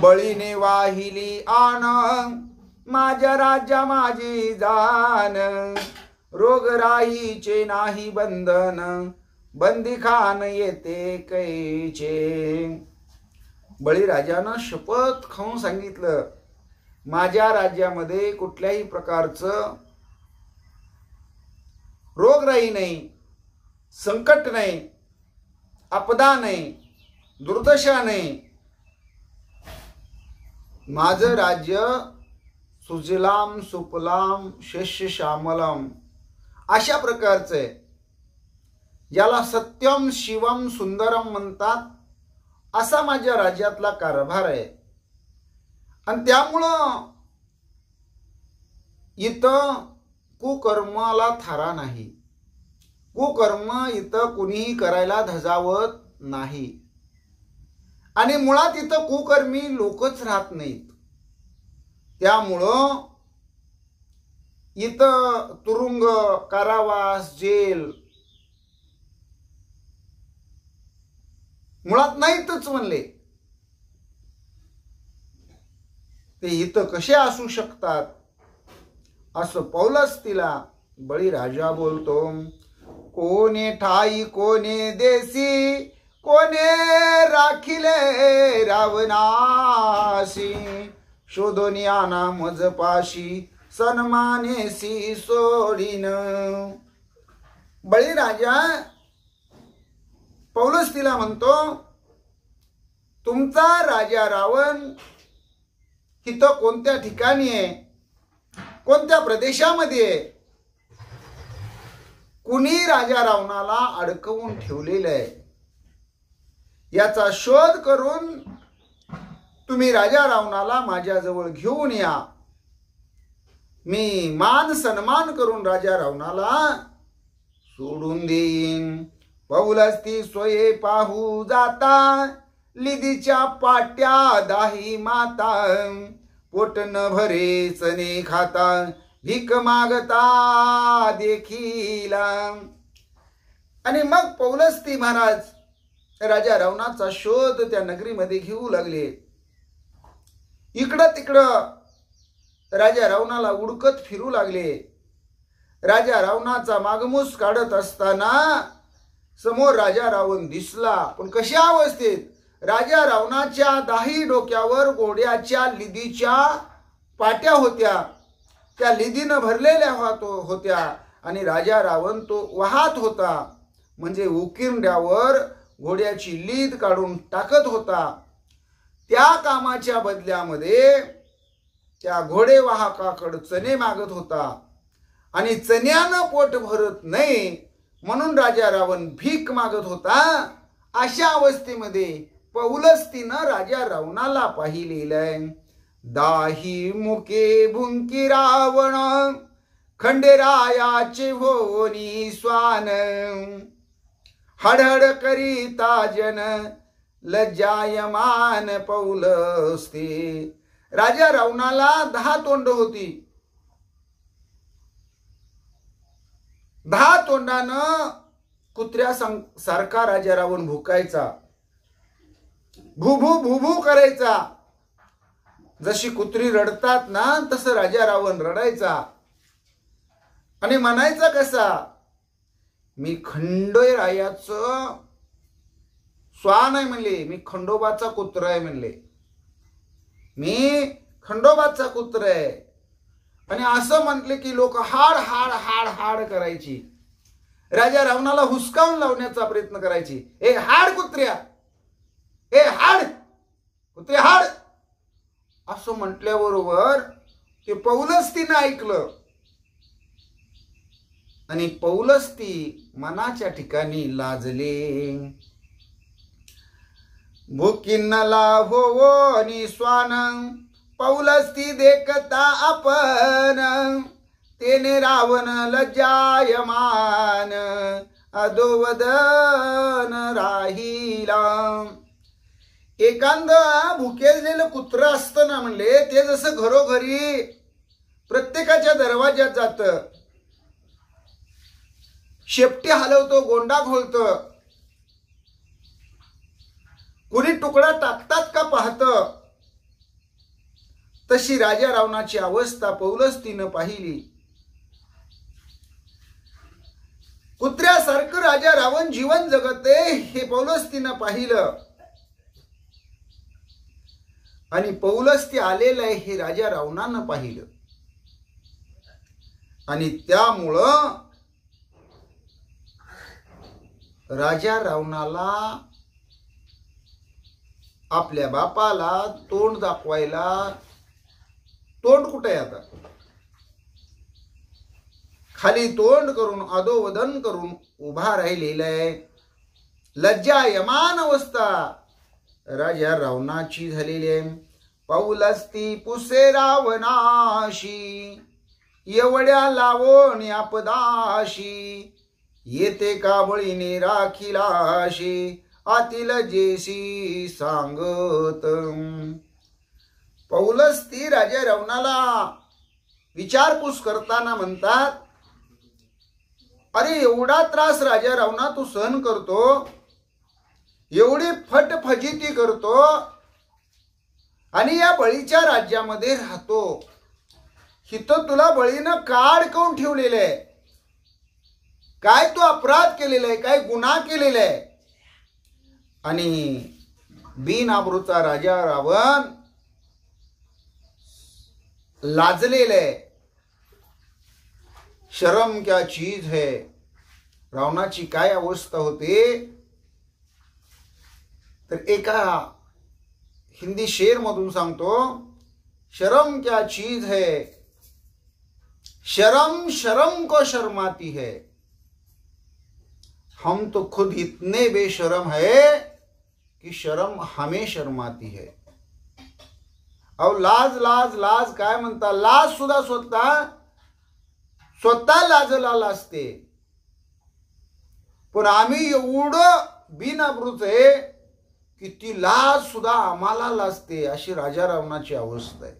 बळीने वाहिली आन माझ्या राजा माझी जान. रोगराईचे नाही बंधन बंदिखान येते कैचे. बळीराजानं शपथ खाऊन सांगितलं, माझ्या राज्यामध्ये कुठल्याही प्रकारचं रोगराई नाही, संकट नाही, आपदा नाही, दुर्दशा नाही. माझं राज्य सुजलाम सुफलाम शस्य श्यामलम अशा प्रकारचं आहे. ज्याला सत्यम शिवम सुंदरम म्हणतात असा माझ्या राज्यातला कारभार आहे. आणि त्यामुळं इथं कुकर्माला थारा नाही. कुकर्म इथं कुणीही करायला धजावत नाही. आणि मुळात इथं कुकर्मी लोकच राहत नाहीत. त्यामुळं इथं तुरुंग, कारावास, जेल मुळात नाहीतच म्हणले. ते इथं कसे असू शकतात असं पौलस्तीला बळीराजा बोलतो. कोणे ठाई कोणे देसी कोणे राखिले रावणासी. शोधून आना मजपाशी सन्मानेसी सोडीन. बळीराजा पौलस्तीला म्हणतो, तुमचा राजा रावण इथं कोणत्या ठिकाणी आहे, कोणत्या प्रदेशामध्ये आहे, कुणी राजा रावणाला अडकवून ठेवलेलं आहे, याचा शोध करून तुम्ही राजा रावणाला माझ्याजवळ घेऊन या. मी मान सन्मान करून राजा रावणाला सोडून देईन. पौलस्ती सोये पाहू जाता लिदीच्या पाट्या दाही माता. पोट न भरे चणे खाता भीक मागता देखीला. आणि मग पौलस्ती महाराज राजा रावणाचा शोध त्या नगरीमध्ये घेऊ लागले. इकडं तिकडं राजा रावणाला उडकत फिरू लागले. राजा रावणाचा मागमूस काढत असताना समोर राजा रावण दिसला, पण कशा अवस्थेत. राजा रावणाच्या 10 डोक्यावर घोड्याच्या लिदीच्या पाट्या होत्या, त्या लिदीनं भरलेल्या होत्या आणि राजा रावण तो वाहत होता, म्हणजे उकिरड्यावर घोड्याची लीद काढून टाकत होता। त्या कामाच्या बदल्यामध्ये त्या घोडेवाहकाकडे चणे मागत होता आणि चण्यानं पोट भरत नाही म्हणून राजा रावण भीक मागत होता। अशा अवस्थेमध्ये पौलस्तीनं राजा रावणाला पाहिलेलंय। 10 मुके भुंकी रावण खंडेरायाचे भोवनी स्वान, हडहड करीता जन लज्जायमान पौलस्ती। राजा रावणाला 10 तोंड होती। 10 तोंडानं कुत्र्या सारखा राजा रावण भुकायचा, भूभू भूभू करायचा। जशी कुत्री रडतात ना तसं राजा रावण रडायचा आणि म्हणायचा कसा, मी खंडेरायाचं स्वान आहे म्हणले, मी खंडोबाचा कुत्रा आहे म्हणले, मी खंडोबाचा कुत्रा आहे। आणि असं म्हटले की लोक हाड हाड हाड हाड करायची, राजा रावणाला हुसकावून लावण्याचा प्रयत्न करायची। ए हाड कुत्र्या, ए हाड कुत्र्या हाड, असं म्हटल्याबरोबर ते पौलस्तीनं ऐकलं आणि पौलस्ती मनाच्या ठिकाणी लाजले। भुकिन्नला होवनी स्वान पौलस्ती देखता आपण, तेने रावण लज्जायमान अधोवदन राहिला। एखाद भुकेलेलं कुत्र असतं ना म्हणले, ते जसं घरोघरी प्रत्येकाच्या दरवाज्यात जातं, शेपटी हलवतो, गोंडा घोळतो, कुणी तुकडा टाकतात का पाहतं, तशी राजा रावणाची अवस्था पौलस्तीनं पाहिली। कुत्र्यासारखं राजा रावण जीवन जगते हे पौलस्तीनं पाहिलं आणि पौलस्ती आलेलं आहे हे राजा रावणानं पाहिलं आणि त्यामुळं राजा रावणाला आपल्या बापाला तोंड दाखवायला, तोंड कुठे आहे आता, खाली तोंड करून अधोवदन करून उभा राहिलेला आहे। लज्जायमान अवस्था राजा रावणाची झालेली आहे। पौलस्ती पुसे रावणाशी एवढ्या लावणी आपदाशी, येते का बळीने राखिलाशी आतील जेसी सांगत। पौलस्ती राजा रावणाला विचारपूस करताना म्हणतात, अरे एवढा त्रास राजा रावणा तू सहन करतो, एवढी फटफजिती करतो आणि या बळीच्या राज्यामध्ये राहतो, हिथं तुला बळीनं काढ करून ठेवलेलं आहे, काय तू अपराध केलेला आहे, काय गुन्हा केलेला आहे। आणि बिनआबरूचा राजा रावण लाजलेला आहे। शर्म क्या चीज है, रावणाची काय अवस्था होते तर एका हिंदी शेर मधून सांगतो, शर्म क्या चीज है, शर्म शर्म को शर्माती है, हम तो खुद इतने बेशर्म है कि शर्म हमें शर्माती है। अहो लाज लाज लाज काय म्हणता, लाज सुद्धा स्वतः लाजला लाजते, पण आम्ही एवढं बिनआबरूच आहे की ती लाज सुद्धा आम्हाला लाजते, अशी राजा रावणाची अवस्था आहे।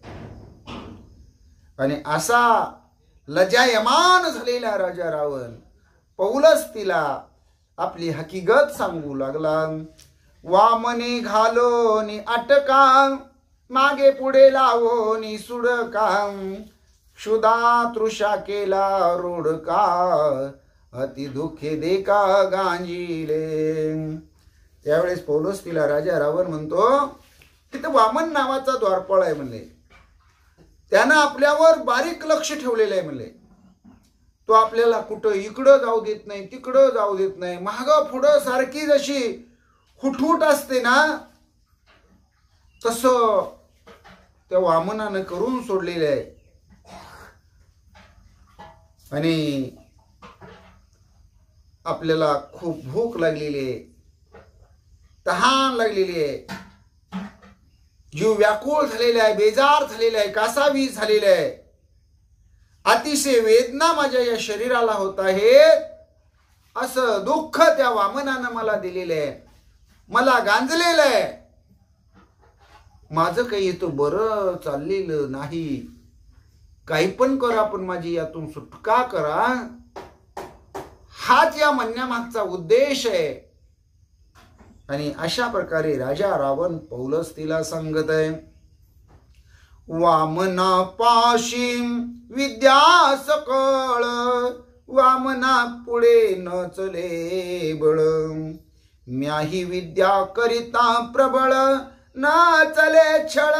आणि असा लज्जायमान झालेला राजा रावण पौलस्तीला आपली हकीकत सांगू लागला। वामने घालोनी अटका, मागे पुढे लावोनी सुडका, क्षुधा तृषा केला रोडका, अति दुखे देखा गांजिले। त्यावेळेस पौलस्तीला राजा रावण म्हणतो, तिथं वामन नावाचा द्वारपाळ आहे म्हणले, त्यानं आपल्यावर बारीक लक्ष ठेवलेलं आहे म्हणले. तो आपल्याला कुठं इकडं जाऊ देत नाही, तिकडं जाऊ देत नाही, मागं पुढं सारखी जशी हुटहुट असते ना, तसं त्या वामनानं करून सोडलेलं आहे. आणि आपल्याला खूप भूक लागलेली आहे, तहान लागलेली आहे, जीव व्याकुळ झालेला आहे, बेजार झालेला आहे, कासावीस झालेला आहे, अतिशय वेदना माझ्या या शरीराला होत आहेत, असं दुःख त्या वामनानं मला दिलेलं आहे, मला गांजलेलं आहे. माझं काही इथं बरं चाललेलं नाही, काही पण करा पण माझी यातून सुटका करा, हाच या म्हणण्यामागचा उद्देश आहे. आणि अशा प्रकारे राजा रावण पौलस्तीला सांगत आहे, वामना पाशी विद्या सकळ, वामना पुढे न चले बळ, म्याही विद्या करिता प्रबळ, न चले छळ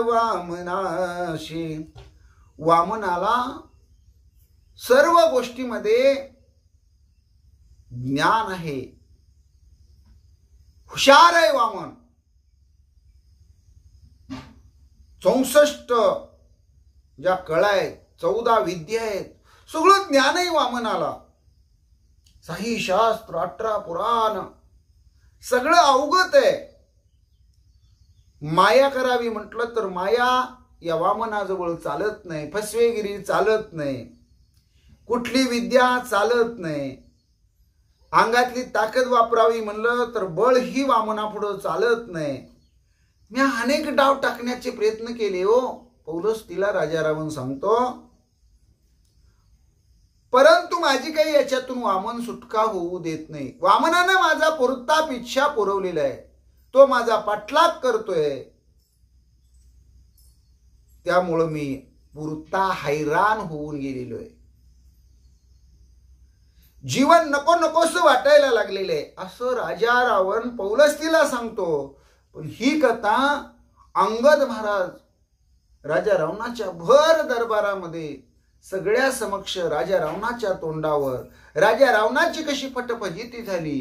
वामनाशी. वामनाला सर्व गोष्टीमध्ये ज्ञान आहे, हुशार आहे वामन. 64 ज्या कळा आहेत, 14 विद्या आहेत, सगळं ज्ञान आहे वामनाला. 6 शास्त्र, 18 पुराण, सगळं अवगत आहे. माया करावी म्हटलं तर माया या वामनाजवळ चालत नाही, फसवेगिरी चालत नाही, कुठली विद्या चालत नाही. अंगातली ताकद वापरावी म्हणलं तर बळ ही वामनापुढं चालत नाही. मी अनेक डाव टाकण्याचे प्रयत्न केले हो, पौलस्तीला राजा रावण सांगतो, परंतु माझी काही याच्यातून वामन सुटका होऊ देत नाही. वामनानं माझा पुरताप इच्छा पुरवलेला आहे, तो माझा पाठलाग करतोय, त्यामुळं मी पुरता हैराण होऊन गेलेलो आहे. जीवन नको नकोसं वाटायला लागलेलं आहे, असं राजा रावण पौलस्तीला सांगतो. पण ही कथा अंगद महाराज राजा रावणाच्या भर दरबारामध्ये सगळ्या समक्ष राजा रावणाच्या तोंडावर राजा रावणाची कशी फटफजिती झाली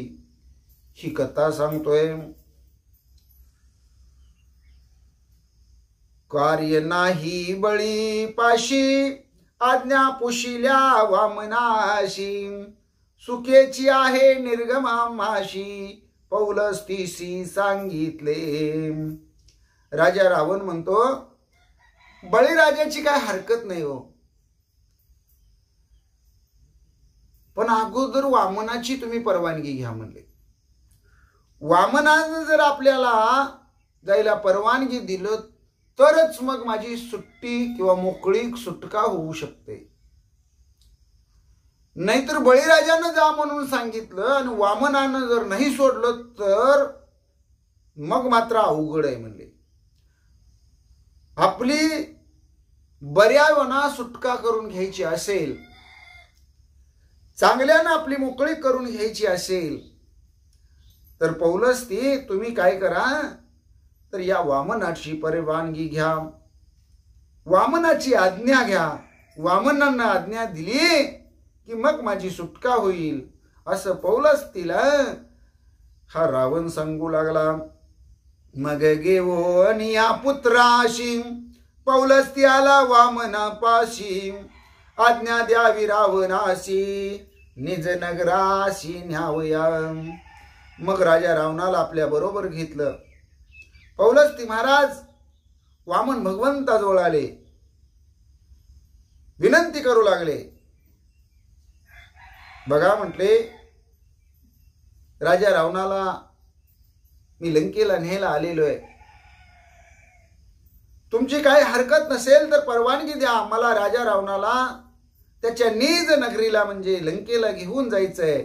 ही कथा सांगतोय. कार्य नाही बळी पाशी, आज्ञा पुशिल्या वामनाशी, सुखेची आहे निर्गमामाशी, पौलस्तीसी सांगितले. राजा रावण म्हणतो, बळीराजाची काय हरकत नाही हो, पण अगोदर वामनाची तुम्ही परवानगी घ्या म्हणले. वामनानं जर आपल्याला जायला परवानगी दिलं तरच मग माझी सुट्टी किंवा मोकळी सुटका होऊ शकते. नाहीतर बळीराजानं जा म्हणून सांगितलं आणि वामनानं जर नाही सोडलं तर मग मात्र अवघड आहे म्हणले. आपली बऱ्यावना सुटका करून घ्यायची असेल, चांगल्यानं आपली मोकळी करून घ्यायची असेल तर पौलस्ती तुम्ही काय करा, तर या वामनाची परवानगी घ्या, वामनाची आज्ञा घ्या. वामनानं आज्ञा दिली की मग माझी सुटका होईल, असं पौलस्तीला हा रावण सांगू लागला. मग गेवो आणि या पुत्राशी, पौलस्ती आला वामनापाशी, आज्ञा द्यावी रावणाशी, निज नगराशी न्यावया. मग राजा रावणाला आपल्या बरोबर घेतलं. पौलस्ती महाराज वामन भगवंताजवळ आले, विनंती करू लागले. बघा म्हटले, राजा रावणाला मी लंकेला न्यायला आलेलो आहे, तुमची काही हरकत नसेल तर परवानगी द्या, मला राजा रावणाला त्याच्या निज नगरीला म्हणजे लंकेला घेऊन जायचंय,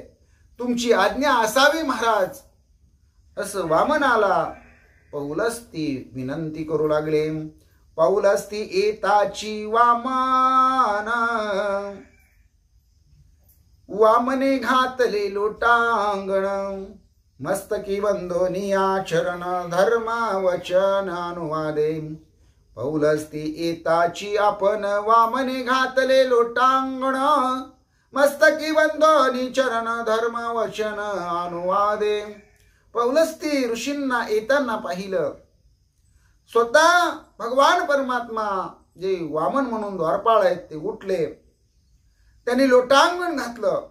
तुमची आज्ञा असावी महाराज. असं वामनाला पौलस्ती विनंती करू लागले. पौलस्ती येताची वामन, वामने घातले लोटांगण, मस्तकी बंधोनिया चरण धर्म वचन अनुवादे पौलस्ती एताची आपण वामने घातले लोटांगण मस्तकी बंधोनी चरण धर्म वचन अनुवादे पौलस्ती ऋषींना येताना पाहिलं. स्वतः भगवान परमात्मा जे वामन म्हणून द्वारपाळ आहेत ते उठले. त्यांनी लोटांगण घातलं.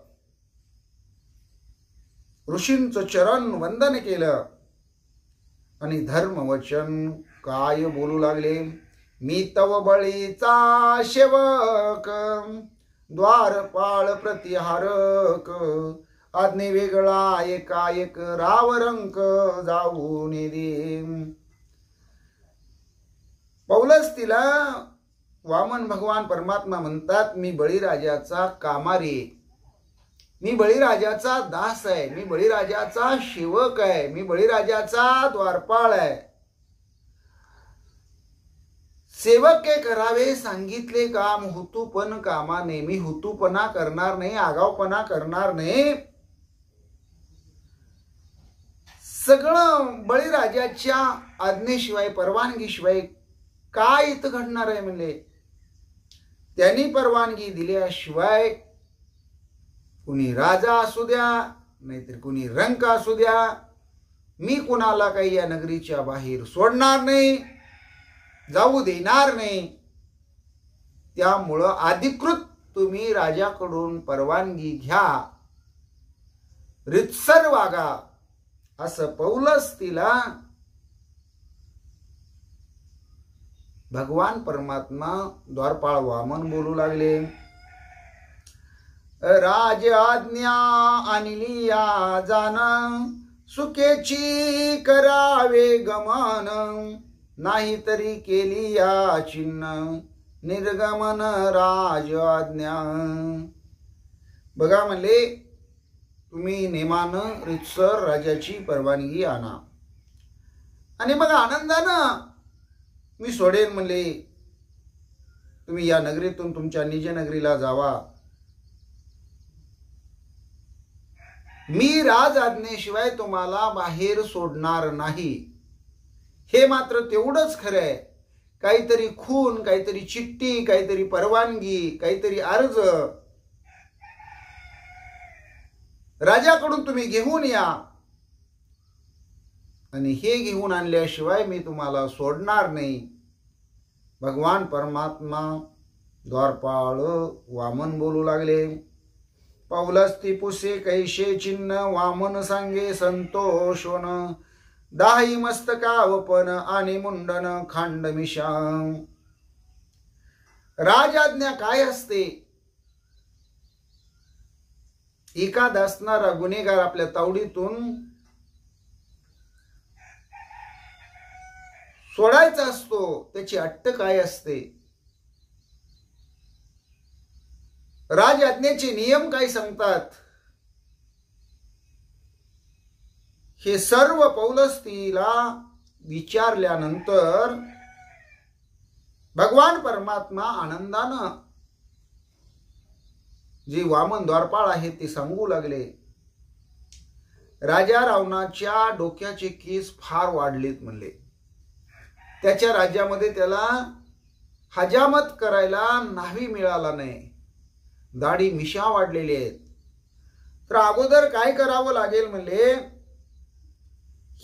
ऋषींचं चरण वंदन केलं आणि धर्म वचन काय बोलू लागले. मी तव बळीचा सेवक द्वारपाळ प्रतिहारक आज्ञे वेगळा एकाएक रावरंक जाऊन दे. पौलस्तीला वामन भगवान परमात्मा म्हणतात, मी बळीराजाचा कामारी, मी बळीराजाचा दास आहे, मी बळीराजाचा सेवक आहे, मी बळीराजाचा द्वारपाळ आहे. सेवके करावे सांगितले काम हुतूपण कामाने. मी हुतूपणा करणार नाही, आगावपणा करणार नाही. सगळं बळीराजाच्या आज्ञेशिवाय परवानगीशिवाय काय इथं घडणार आहे म्हणले. त्यांनी परवानगी दिल्याशिवाय कुणी राजा असू द्या नाहीतर कुणी रंक असू द्या, मी कुणाला काही या नगरीच्या बाहेर सोडणार नाही, जाऊ देणार नाही. त्यामुळं अधिकृत तुम्ही राजाकडून परवानगी घ्या, रितसर वागा असं पौलस्तीला भगवान परमात्मा द्वारपाळ वामन बोलू लागले. राज आज्ञा आणली या जाण सुखेची करावे गमन नाही तरी केली या चिन्ह निर्गमन राज आज्ञा. बघा म्हणले, तुम्ही नेमानं रितसर राजाची परवानगी आणा आणि मग आनंदानं मी सोडेन म्हणले. तुम्ही या नगरीतून तुमच्या निज नगरीला जावा. मी राज आज्ञेशिवाय तुम्हाला बाहेर सोडणार नाही. हे मात्र तेवढंच खरं आहे, काहीतरी खून, काहीतरी चिठ्ठी, काहीतरी परवानगी, काहीतरी अर्ज राजाकडून तुम्ही घेऊन या आणि हे घेऊन आणल्याशिवाय मी तुम्हाला सोडणार नाही. भगवान परमात्मा द्वारपाळ वामन बोलू लागले. पौलस्ती पुसे कैशे चिन्ह वामन सांगे संतोषवन दाही मस्तकावपन आणि मुंडन खांड मिशा. राजआज्ञा काय असते? एखाद असणारा गुन्हेगार आपल्या तावडीतून सोडायचा असतो, त्याची अट्ट काय असते? राजआज्ञेचे नियम काय सांगतात? हे सर्व पौलस्तीला विचारल्यानंतर भगवान परमात्मा आनंदानं जे वामन द्वारपाळ आहेत ते सांगू लागले. राजा रावणाच्या डोक्याचे केस फार वाढलेत म्हणले. त्याच्या राज्यामध्ये त्याला हजामत करायला न्हावी मिळाला नाही. दाढी मिशा वाढलेली आहेत. तर अगोदर काय करावं लागेल म्हणले,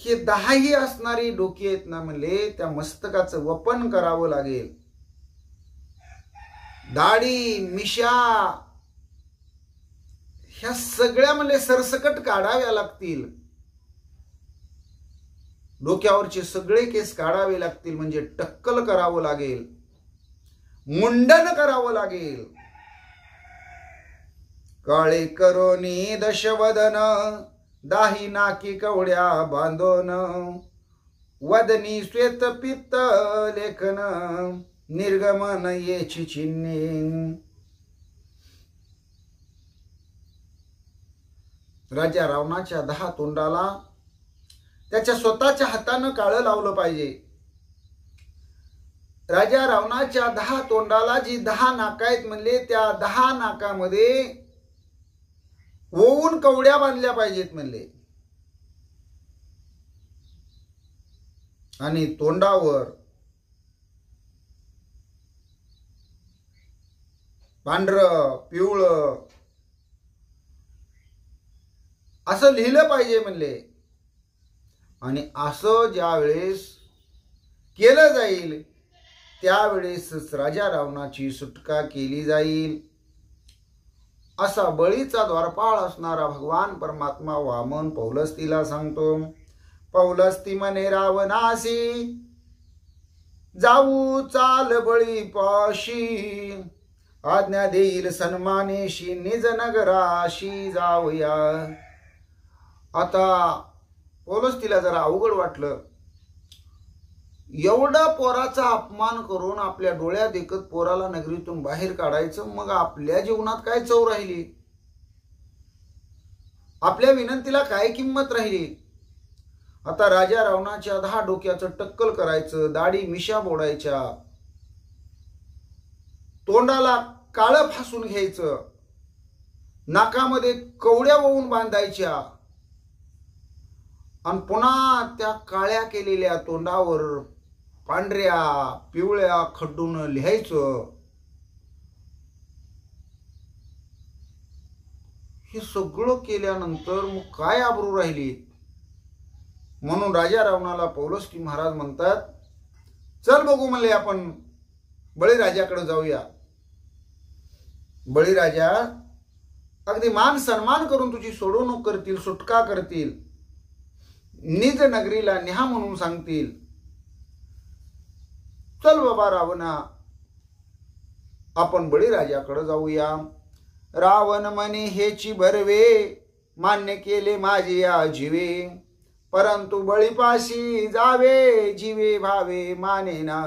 हे 10 असणारी डोकी आहेत ना म्हणले, त्या मस्तकाचं वपन करावं लागेल. दाढी मिशा ह्या सगळ्या म्हणले सरसकट काढाव्या लागतील. डोक्यावरचे सगळे केस काढावे लागतील, म्हणजे टक्कल करावं लागेल, मुंडन करावं लागेल. काळे करोनी दशवदन दाही नाकी कवड्या बांधोन वदनी श्वेत पित्त लेखन निर्गमन येची चिन्हे. राजा रावणाच्या 10 तोंडाला त्याच्या स्वतःच्या हातानं काळं लावलं पाहिजे. राजा रावणाच्या 10 तोंडाला जी 10 नाका आहेत म्हणले, त्या 10 नाकामध्ये ओवून कवड्या बांधल्या पाहिजेत म्हणले. आणि तोंडावर पांढरं पिवळं असं लिहिलं पाहिजे म्हणले. आणि असं ज्यावेळेस केलं जाईल त्यावेळेस राजा रावणाची सुटका केली जाईल. असा बळीचा द्वारपाळ असणारा भगवान परमात्मा वामन पौलस्तीला सांगतो. पौलस्ती म्हणे रावणासी जाऊ चाल बळी पाशी, आज्ञा देईल सन्मानेशी निज नगराशी जाऊया. आता पौलस्तीला जरा अवघड वाटलं. एवढा पोराचा अपमान करून आपल्या डोळ्यात देखत पोराला नगरीतून बाहेर काढायचं, मग आपल्या जीवनात काय चव राहिली? आपल्या विनंतीला काय किंमत राहिली? आता राजा रावणाच्या 10 डोक्याचं टक्कल करायचं, दाढी मिशा बोडायच्या, तोंडाला काळं फासून घ्यायचं, नाकामध्ये कवड्या वळून बांधायच्या आणि पुन्हा त्या काळ्या केलेल्या तोंडावर पांढऱ्या पिवळ्या खड्डून लिहायचं. हे सगळं केल्यानंतर मग काय आबरू राहिली? म्हणून राजा रावणाला पौलस्ती महाराज म्हणतात, चल बघू म्हणले आपण बळीराजाकडे जाऊया. बळीराजा अगदी मान सन्मान करून तुझी सोडवणूक करतील, सुटका करतील, निज नगरीला न्या म्हणून सांगतील. चल बाबा रावणा, आपण बळीराजाकडे जाऊया. रावण म्हणे हेची बरवे, मान्य केले माझे या जीवे, परंतु बळीपाशी जावे जीवे भावे मानेना.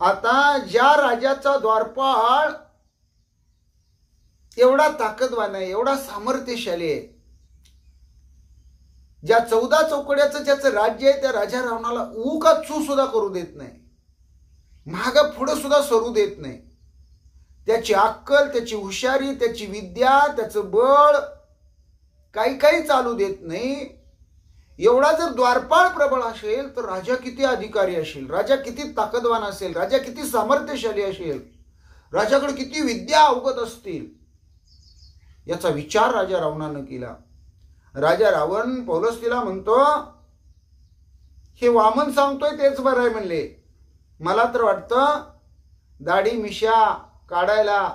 आता ज्या राजाचा द्वारपाळ एवढा ताकदवान आहे, एवढा सामर्थ्यशाली आहे, ज्या 14 चौकड्याचं ज्याचं राज्य आहे, त्या राजा रावणाला ऊ का चू सुद्धा करू देत नाही, माग पुढे सुद्धा सरू देत नाही. त्याची अक्कल, त्याची हुशारी, त्याची विद्या, त्याचं बळ काही चालू देत नाही. एवढा जर द्वारपाळ प्रबळ असेल तर राजा किती अधिकारी असेल, राजा किती ताकदवान असेल, राजा किती सामर्थ्यशाली असेल, राजाकडे किती विद्या अवगत असतील, याचा विचार राजा रावणानं केला. राजा रावण पौलस्तीला म्हणतो, हे वामन सांगतोय तेच बरं आहे म्हणले. मला तर वाटतं दाढी मिशा काढायला,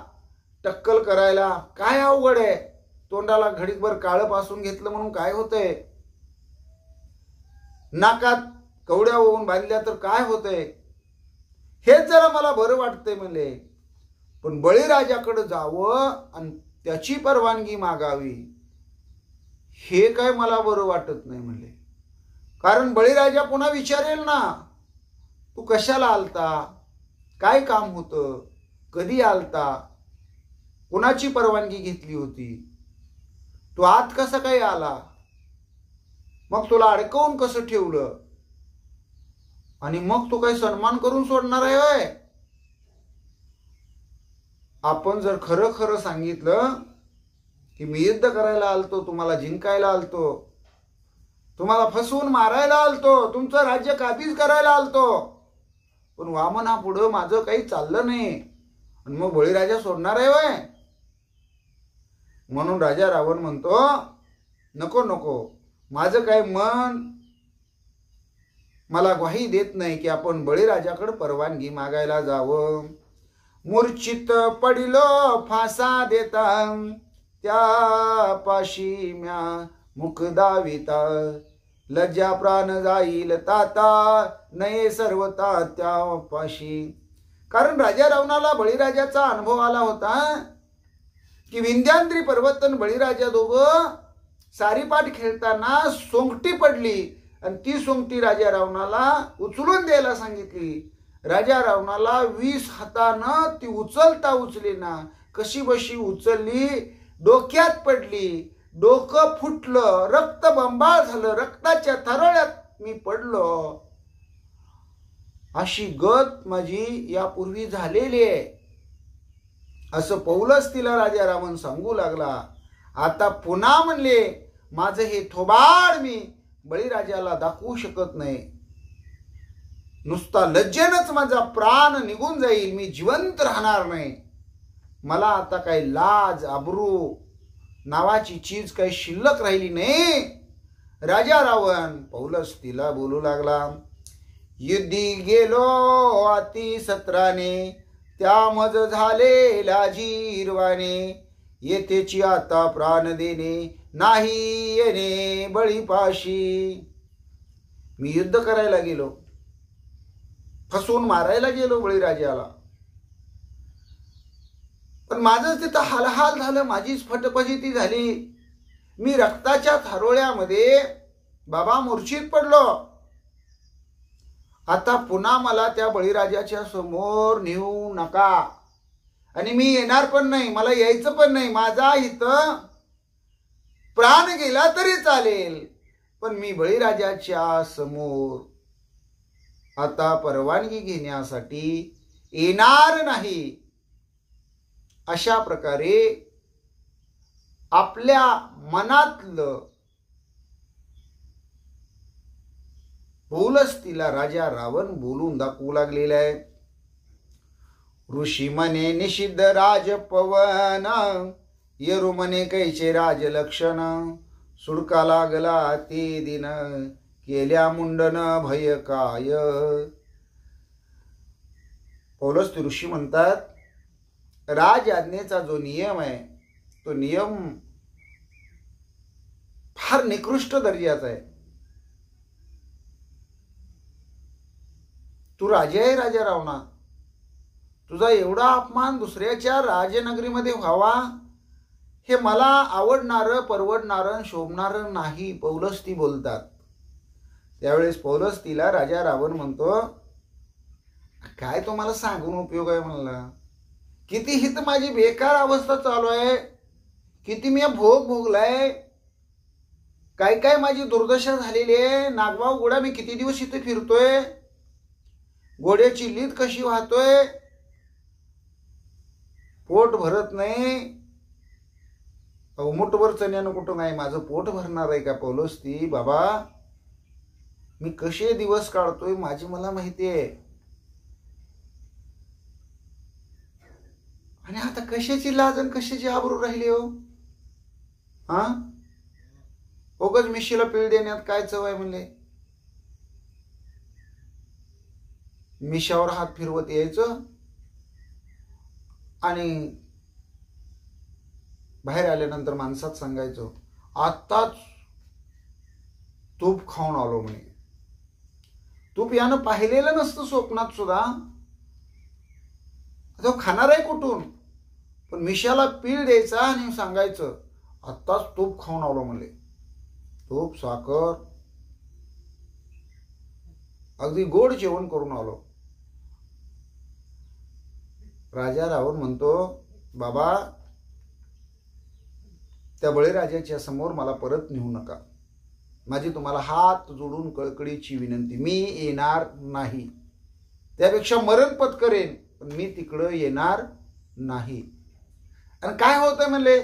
टक्कल करायला काय अवघड आहे? तोंडाला घडीभर काळं पासून घेतलं म्हणून काय होतंय? नाकात कवड्या होऊन बांधल्या तर काय होतंय? हेच जरा मला बरं वाटतंय म्हणले. पण बळीराजाकडे जावं आणि त्याची परवानगी मागावी हे काय मला बरं वाटत नाही म्हणले. कारण बळीराजा पुन्हा विचारेल ना, तू कशाला आलता, काय काम होतं, कधी आलता, कुणाची परवानगी घेतली होती, तू आत कसा काय आला, मग तुला अडकवून कसं ठेवलं, आणि मग तू काही सन्मान करून सोडणार आहे होय? आपण जर खरं खरं सांगितलं की मी युद्ध करायला आलतो, तुम्हाला जिंकायला आलतो, तुम्हाला फसवून मारायला आलतो, तुमचं राज्य काबीज करायला आलतो, पण वामना पुढं माझं काही चाललं नाही, आणि मग बळीराजा सोडणार आहे वय? म्हणून राजा रावण म्हणतो, नको नको, माझं काय मन मला ग्वाही देत नाही की आपण बळीराजाकडे परवानगी मागायला जावं. मूर्छित पडिलो फासा देता, त्या पाशी म्या मुख दाविता, लज्जा प्राण जाईल ताता, नये सर्वता त्या पाशी. कारण राजा रावणाला बळीराजाचा अनुभव आला होता की विंध्याद्री पर्वतन बळीराजा दोघं सारीपाट खेळताना सोंगटी पडली आणि ती सोंगटी राजा रावणाला उचलून द्यायला सांगितली. राजा रावणाला 20 हातानं ती उचलता उचलेना, कशी बशी उचलली, डोक्यात पडली, डोकं फुटलं, रक्त बंबाळ झालं, रक्ताच्या थरळ्यात मी पडलो, अशी गत माझी यापूर्वी झालेली आहे, असं पौलस्तीला राजा रावण सांगू लागला. आता पुन्हा म्हणले, माझं हे थोबाड मी बळीराजाला दाखवू शकत नाही. नुसता लज्जेनच माझा प्राण निघून जाईल, मी जिवंत राहणार नाही. मला आता काही लाज आबरू नावाची चीज काही शिल्लक राहिली नाही. राजा रावण पौलस्तीला बोलू लागला, युद्धी गेलो अति सत्राने, त्यामज झाले लाजीरवाने, येथेची आता प्राण देणे, नाही येणे बळीपाशी. मी युद्ध करायला गेलो, फसवून मारायला गेलो बळीराजाला, पण माझं तिथं हालहाल झालं, माझीच फटफजिती झाली. मी रक्ताच्या थारोळ्यामध्ये बाबा मूर्छित पडलो. आता पुन्हा मला त्या बळीराजाच्या समोर नेऊ नका, आणि मी येणार पण नाही, मला यायचं पण नाही. माझा इथं प्राण गेला तरी चालेल, पण मी बळीराजाच्या समोर आता परवानगी घेण्यासाठी येणार नाही. अशा प्रकारे आपल्या मनातलं पौलस्तीला राजा रावण बोलून दाखवू लागलेला आहे. ऋषी म्हणे निषिद्ध राजपवन, येरू म्हणे कैचे राजलक्षण, सुडका लागला ते दिन, केल्या मुंडन भय काय. पौलस्ती ऋषी म्हणतात, राज आज्ञेचा जो नियम आहे तो नियम फार निकृष्ट दर्जाचा आहे. तू राजा आहे राजा रावणा, तुझा एवढा अपमान दुसऱ्याच्या राजनगरीमध्ये व्हावा हे मला आवडणारं परवडणारं शोभणारं नाही, पौलस्ती बोलतात. त्यावेळेस पौलस्तीला राजा रावण म्हणतो, काय तुम्हाला सांगून उपयोग आहे म्हणला, किती हित माझी बेकार अवस्था चालू आहे, किती मी भोग भोगलाय, काय काय माझी दुर्दशा झालेली आहे. नागभाव घोडा मी किती दिवस इथे फिरतोय, घोड्याची लीद कशी वाहतोय, पोट भरत नाही. मुठभर चण्यानं कुठं नाही माझं पोट भरणार आहे का पौलस्ती. बाबा मी कसे दिवस काढतोय माझी मला माहिती आहे, आणि आता कशाची लाज आणि कशाची आबरू राहिली हो. हा उगाच मिशीला पीळ देण्यात काय चव आहे म्हणले. मिशावर हात फिरवत यायचं आणि बाहेर आल्यानंतर माणसात सांगायचं, आत्ताच तूप खाऊन आलो म्हणे. तूप यानं पाहिलेलं नसतं स्वप्नात सुद्धा, तो खाणार आहे कुठून, पण मिशाला पीळ द्यायचा आणि सांगायचं आत्ताच तूप खाऊन आलो म्हणले. तूप साखर अगदी गोड जेवण करून आलो. राजा रावण म्हणतो, बाबा त्या बळीराजाच्या समोर मला परत नेऊ नका. माझी तुम्हाला हात जोडून कळकळीची विनंती, मी येणार नाही. त्यापेक्षा मरण पत्करेन, पण मी तिकडं येणार नाही. आणि काय होतं म्हणले,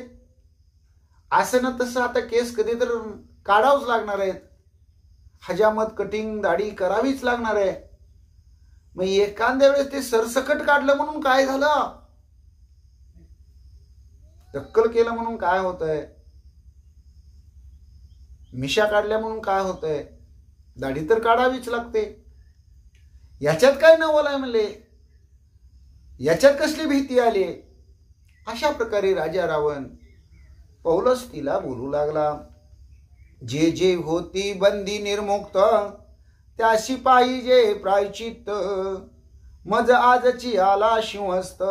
असं ना तसं आता केस कधी तर काढावंच लागणार आहेत, हजामत कटिंग दाढी करावीच लागणार आहे. मग एखाद्या वेळेस ते सरसकट काढलं म्हणून काय झालं, टक्कल केलं म्हणून काय होतंय, मिशा काढल्या म्हणून काय होतंय, दाढी तर काढावीच लागते. याच्यात काय नवल आहे म्हणले, याच्यात कसली भीती आली. अशा प्रकारे राजा रावण पौलस्तीला बोलू लागला, जे जे होती बंदी निर्मुक्त, त्याशी पाहिजे प्रायचित्त, मज आजची आला शिवस्त,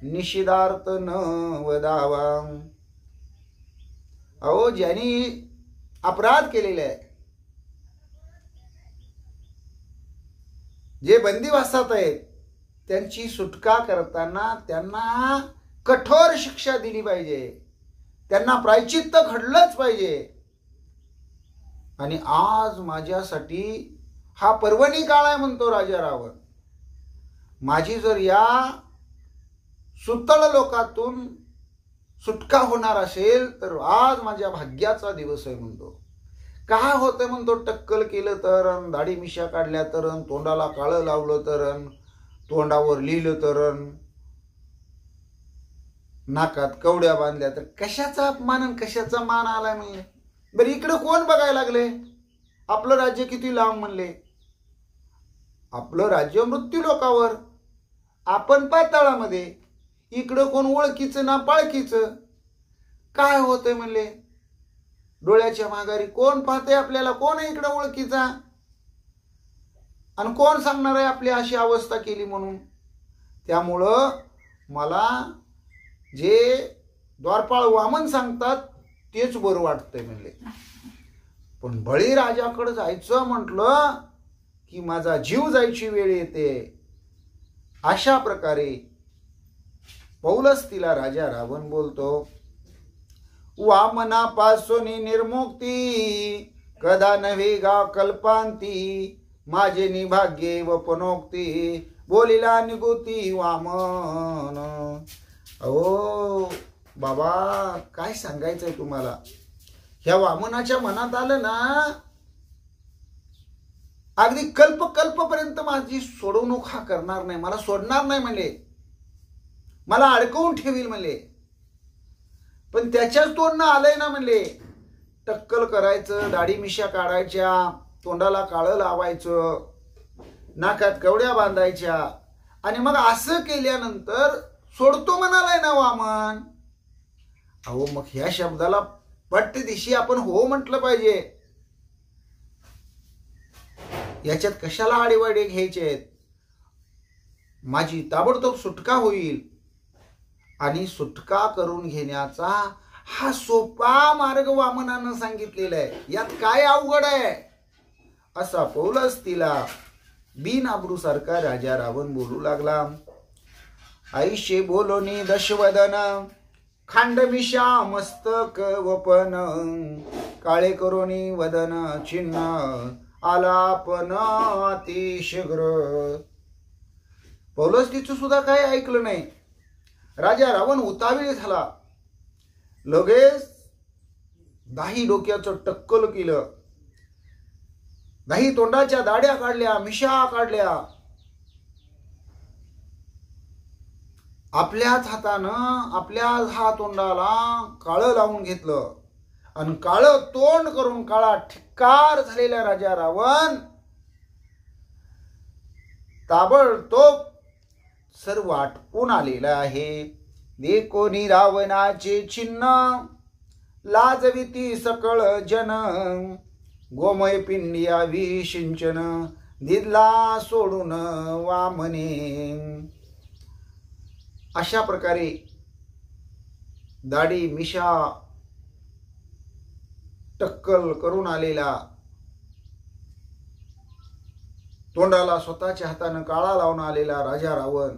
निषिदार्थ न वदावा. अहो ज्यांनी अपराध केलेले आहे, जे बंदिवासात आहेत, त्यांची सुटका करताना त्यांना कठोर शिक्षा दिली पाहिजे, त्यांना प्रायचित्त घडलंच पाहिजे. आणि आज माझ्यासाठी हा पर्वणी काळ आहे म्हणतो राजा रावण. माझी जर या सुतळ लोकातून सुटका होणार असेल तर आज माझ्या भाग्याचा दिवस आहे म्हणतो. काय होतं म्हणतो, टक्कल केलं तर, दाढी मिशा काढल्या तर, तोंडाला काळं लावलं तर, तोंडावर लिहिलं तर, नाकात कवड्या बांधल्या तर, कशाचा अपमान आणि कशाचा मान आला म्हणले. बरं इकडे कोण बघायला लागले, आपलं राज्य किती लांब म्हणले, आपलं राज्य मृत्यू लोकावर, आपण पाताळामध्ये, इकडं कोण ओळखीचं ना पाळखीचं. काय होतंय म्हणले, डोळ्याच्या माघारी कोण पाहते आपल्याला, कोण आहे इकडं ओळखीचा, आणि कोण सांगणार आहे आपली अशी अवस्था केली म्हणून. त्यामुळं मला जे द्वारपाळ वामन सांगतात तेच बरं वाटतंय म्हणले. पण बळीराजाकडे जायचं म्हटलं की माझा जीव जायची वेळ येते. अशा प्रकारे पौलस्तीला राजा रावण बोलतो, वामनापासून निर्मुक्ती कदा नव्हे गा कल्पांती, माझे निभाग्ये व पनोक्ती बोलिला निगुती वामन. अहो बाबा काय सांगायचंय तुम्हाला, ह्या वामनाच्या मनात आलं ना, अगदी कल्पपर्यंत माझी सोडवणूक हा करणार नाही, मला सोडणार नाही म्हणले, मला अडकवून ठेवील म्हणले. पण त्याच्याच तोंडनं आलंय ना म्हणले, टक्कल करायचं, दाढी मिशा काढायच्या, तोंडाला काळं लावायचं, नाकात कवड्या बांधायच्या, आणि मग असं केल्यानंतर सोडतो म्हणालाय ना वामन. अहो मग ह्या शब्दाला पट्ट दिशी आपण हो म्हटलं पाहिजे. याच्यात कशाला आडेवाडे घ्यायचे, माझी ताबडतोब सुटका होईल. आणि सुटका करून घेण्याचा हा सोपा मार्ग वामनानं सांगितलेला आहे, यात काय अवघड आहे, असा पौलस्तीला बिनआबरू सारखा राजा रावण बोलू लागला. आईशे बोलोनी दशवदन, खांडमिशा मस्तक वपन, काळे करोनी वदन चिन्ह, आलापन अतिशीघ्र. पौलस्तीचं सुद्धा काय ऐकलं नाही. राजा रावण उतावीळ झाला, लगेच दाही डोक्याचं टक्कल केलं, दाही तोंडाच्या दाढ्या काढल्या, मिशा काढल्या, आपल्याच हातानं आपल्या तोंडाला काळं लावून घेतलं, आणि काळं तोंड करून काळा ठिक्कार झालेला राजा रावण ताबडतोब सर्व आटपून आलेला आहे. देखोनी रावणाचे चिन्ह, लाजविती सकळ जन, गोमय पिंडिया विसिंचन, दिला सोडून वामने. अशा प्रकारे दाढी मिशा टक्कल करून आलेला, तोंडाला स्वतःच्या हातानं काळा लावून आलेला राजा रावण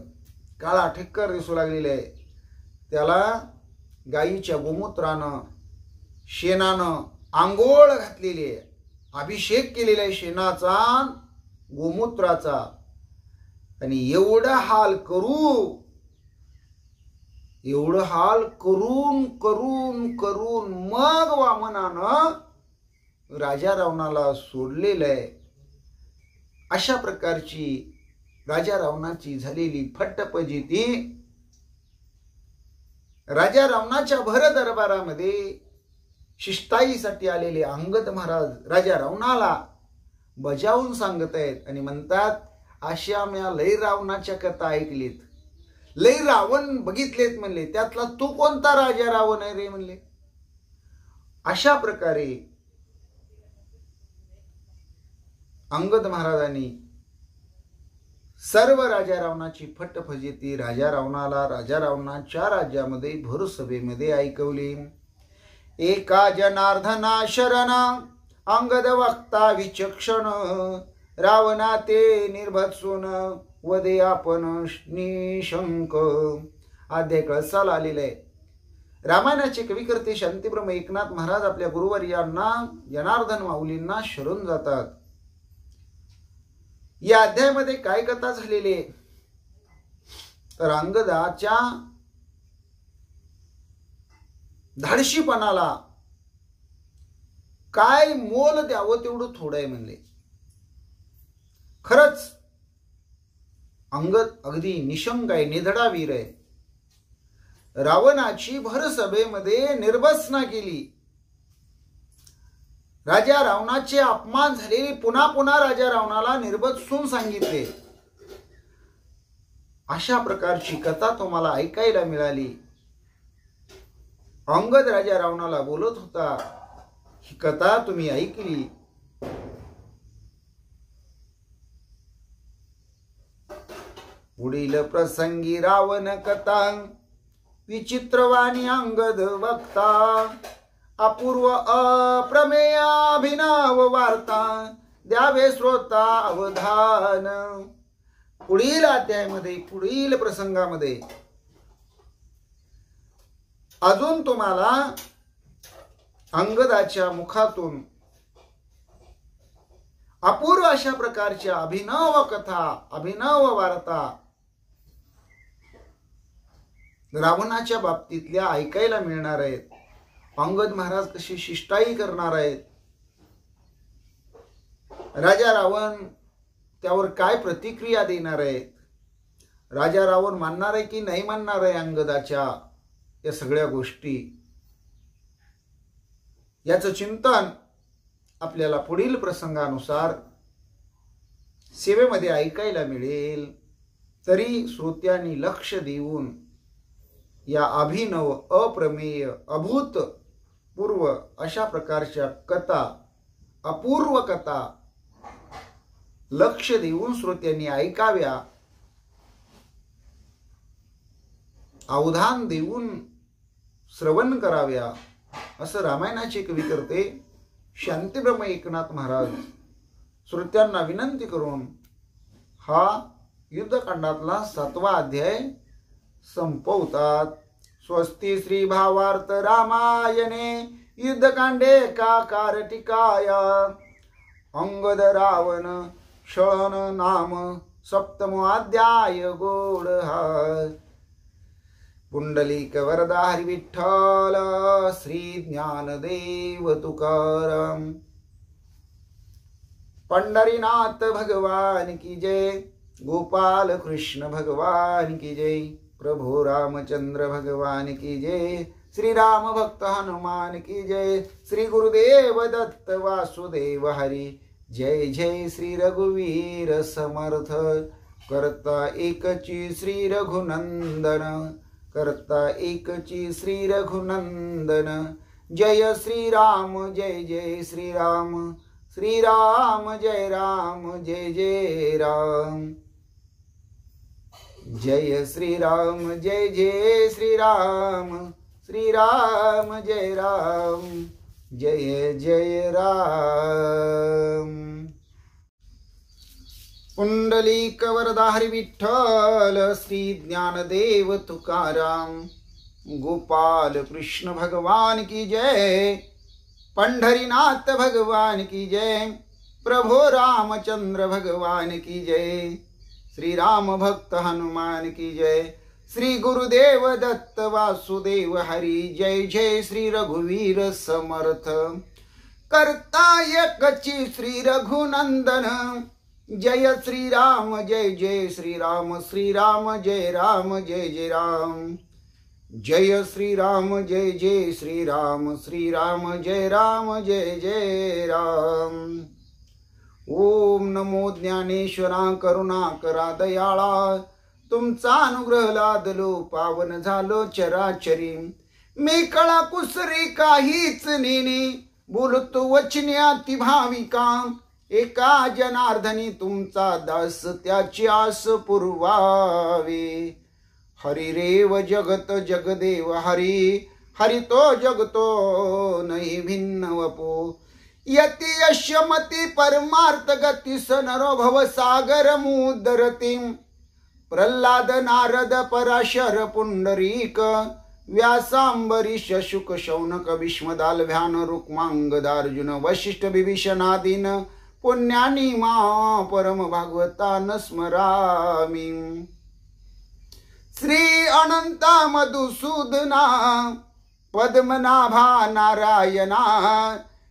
काळा ठिक्कर दिसू लागलेला आहे. त्याला गायीच्या गोमूत्रानं शेणानं आंघोळ घातलेली आहे, अभिषेक केलेला आहे शेणाचा गोमूत्राचा. आणि एवढं हाल करून करून मग वामनानं राजा रावणाला सोडलेलं आहे. अशा प्रकारची राजा रावणाची झालेली फट्टपजिती राजा रावणाच्या भर दरबारामध्ये शिष्टाईसाठी आलेले अंगद महाराज राजा रावणाला बजावून सांगत आहेत आणि म्हणतात, अशा म्या लय रावणाच्या कथा ऐकलीत, लय रावण बघितलेत म्हणले, त्यातला तू कोणता राजा रावण आहे रे म्हणले. अशा प्रकारे अंगद महाराजांनी सर्व राजा रावणाची फट्टफजिती राजा रावणाच्या राज्यामध्ये भर सभेमध्ये ऐकवली. एका जनार्दना शरण, अंगद वक्ता विचक्षण, रावणा ते निर्भत्सून, वदे आपण निशंक. अध्याय कळसाला आलेला आहे. रामायणाचे कविकर्ते शांतीब्रह्म एकनाथ महाराज आपल्या गुरुवर्यांना जनार्दन माऊलींना शरण जातात. या अध्यायामध्ये काय कथा झालेली आहे तर अंगदाच्या धाडशीपणाला काय मोल द्यावं तेवढं थोडं आहे म्हणले. खरंच अंगद अगदी निशंक आहे, निधडा वीर आहे. रावणाची भर सभेमध्ये निर्वसना केली. राजा रावणाचे अपमान झाले. पुन्हा पुन्हा राजा रावणाला निर्वसून सांगितले. अशा प्रकारची कथा तुम्हाला ऐकायला मिळाली. अंगद राजा रावणाला बोलत होता, ही कथा तुम्ही ऐकली. पुढील प्रसंगी रावण कथा विचित्रवाणी अंगद वक्ता. अपूर्व अप्रमेय अभिनव वार्ता द्यावे श्रोता अवधान. पुढील अध्यायामध्ये पुढील प्रसंगामध्ये अजून तुम्हाला अंगदाच्या मुखातून अपूर्व अशा प्रकारच्या अभिनव कथा अभिनव वार्ता रावणाच्या बाबतीतल्या ऐकायला मिळणार आहेत. अंगद महाराज कशी शिष्टाई करणार आहेत, राजा रावण त्यावर काय प्रतिक्रिया देणार आहेत, राजा रावण मानणार आहे की नाही मानणार आहे अंगदाच्या या सगळ्या गोष्टी, याचं चिंतन आपल्याला पुढील प्रसंगानुसार सेवेमध्ये ऐकायला मिळेल. तरी श्रोत्यांनी लक्ष देऊन या अभिनव अप्रमेय अभूतपूर्व अशा प्रकारच्या कथा अपूर्व कथा लक्ष देऊन श्रोत्यांनी ऐकाव्या, अवधान देऊन श्रवण कराव्या, असं रामायणाचे कविकर्ते शांतीब्रह्म एकनाथ महाराज श्रोत्यांना विनंती करून हा युद्धकांडातला 7वा अध्याय संपवतात. स्वस्ति श्री भावार्थ रामायणे युद्धकांडे काकार टीकाया अंगद रावण शळन नाम 7मो अध्याय गोड हा. पुंडलिक वरदा हरी विठ्ठल श्री ज्ञानदेव तुकाराम. पंढरीनाथ भगवान की जय. गोपाल कृष्ण भगवान की जय. प्रभु रामचंद्र भगवान की जय. श्री राम भक्त हनुमान की जय. श्री गुरुदेव दत्त वासुदेव हरी. जय जय श्री रघुवीर समर्थ. करता एकची श्री रघुनंदन. करता एकची श्री रघुनंदन. जय श्री राम जय जय श्री राम. श्री राम जय राम जय जय राम. जय श्री राम जय जय श्री राम. श्री राम जय राम जय जय राम. पुंडलिक वरदा हरी विठ्ठल श्री ज्ञानदेव तुकाराम. गोपाल कृष्ण भगवान की जय. पंढरीनाथ भगवान की जय. प्रभु रामचंद्र भगवान की जय. श्री राम भक्त हनुमान की जय. श्री गुरुदेव दत्त वासुदेव हरी. जय जय श्री रघुवीर समर्थ. करता एकची श्री रघुनंदन. जय श्री राम जय जय श्री राम. श्री राम जय राम जय जय राम. जय श्री राम जय जय श्री राम. श्री राम जय राम जय जय राम. ओम नमो ज्ञानेश्वरा करुणाकरा दयाळा. तुमचा अनुग्रह लादलो पावन झालो चराचरी. मी कळा कुसरी काहीच नेने. बोलतो वचने अति भाविका. एका जनार्दनी तुमचा दास त्याची आस पुरवावे. हरी रेव जगत जगदेव हरी. हरी तो जगतो नाही भिन्न वपो. यति यशमती परमार्थ गती सनरो भव सागर मुदरती. प्रल्हाद नारद पराशर पुंडरीक. व्यासांबरीश शुक शौनक भीष्मदाल भ्यान रुक्मांगदार्जुन वशिष्ठ विभीषणादीन. पुण्यानी मा परम भागवतान स्मरामी. श्री अनंता मधुसूदना. पद्मनाभा नारायणा.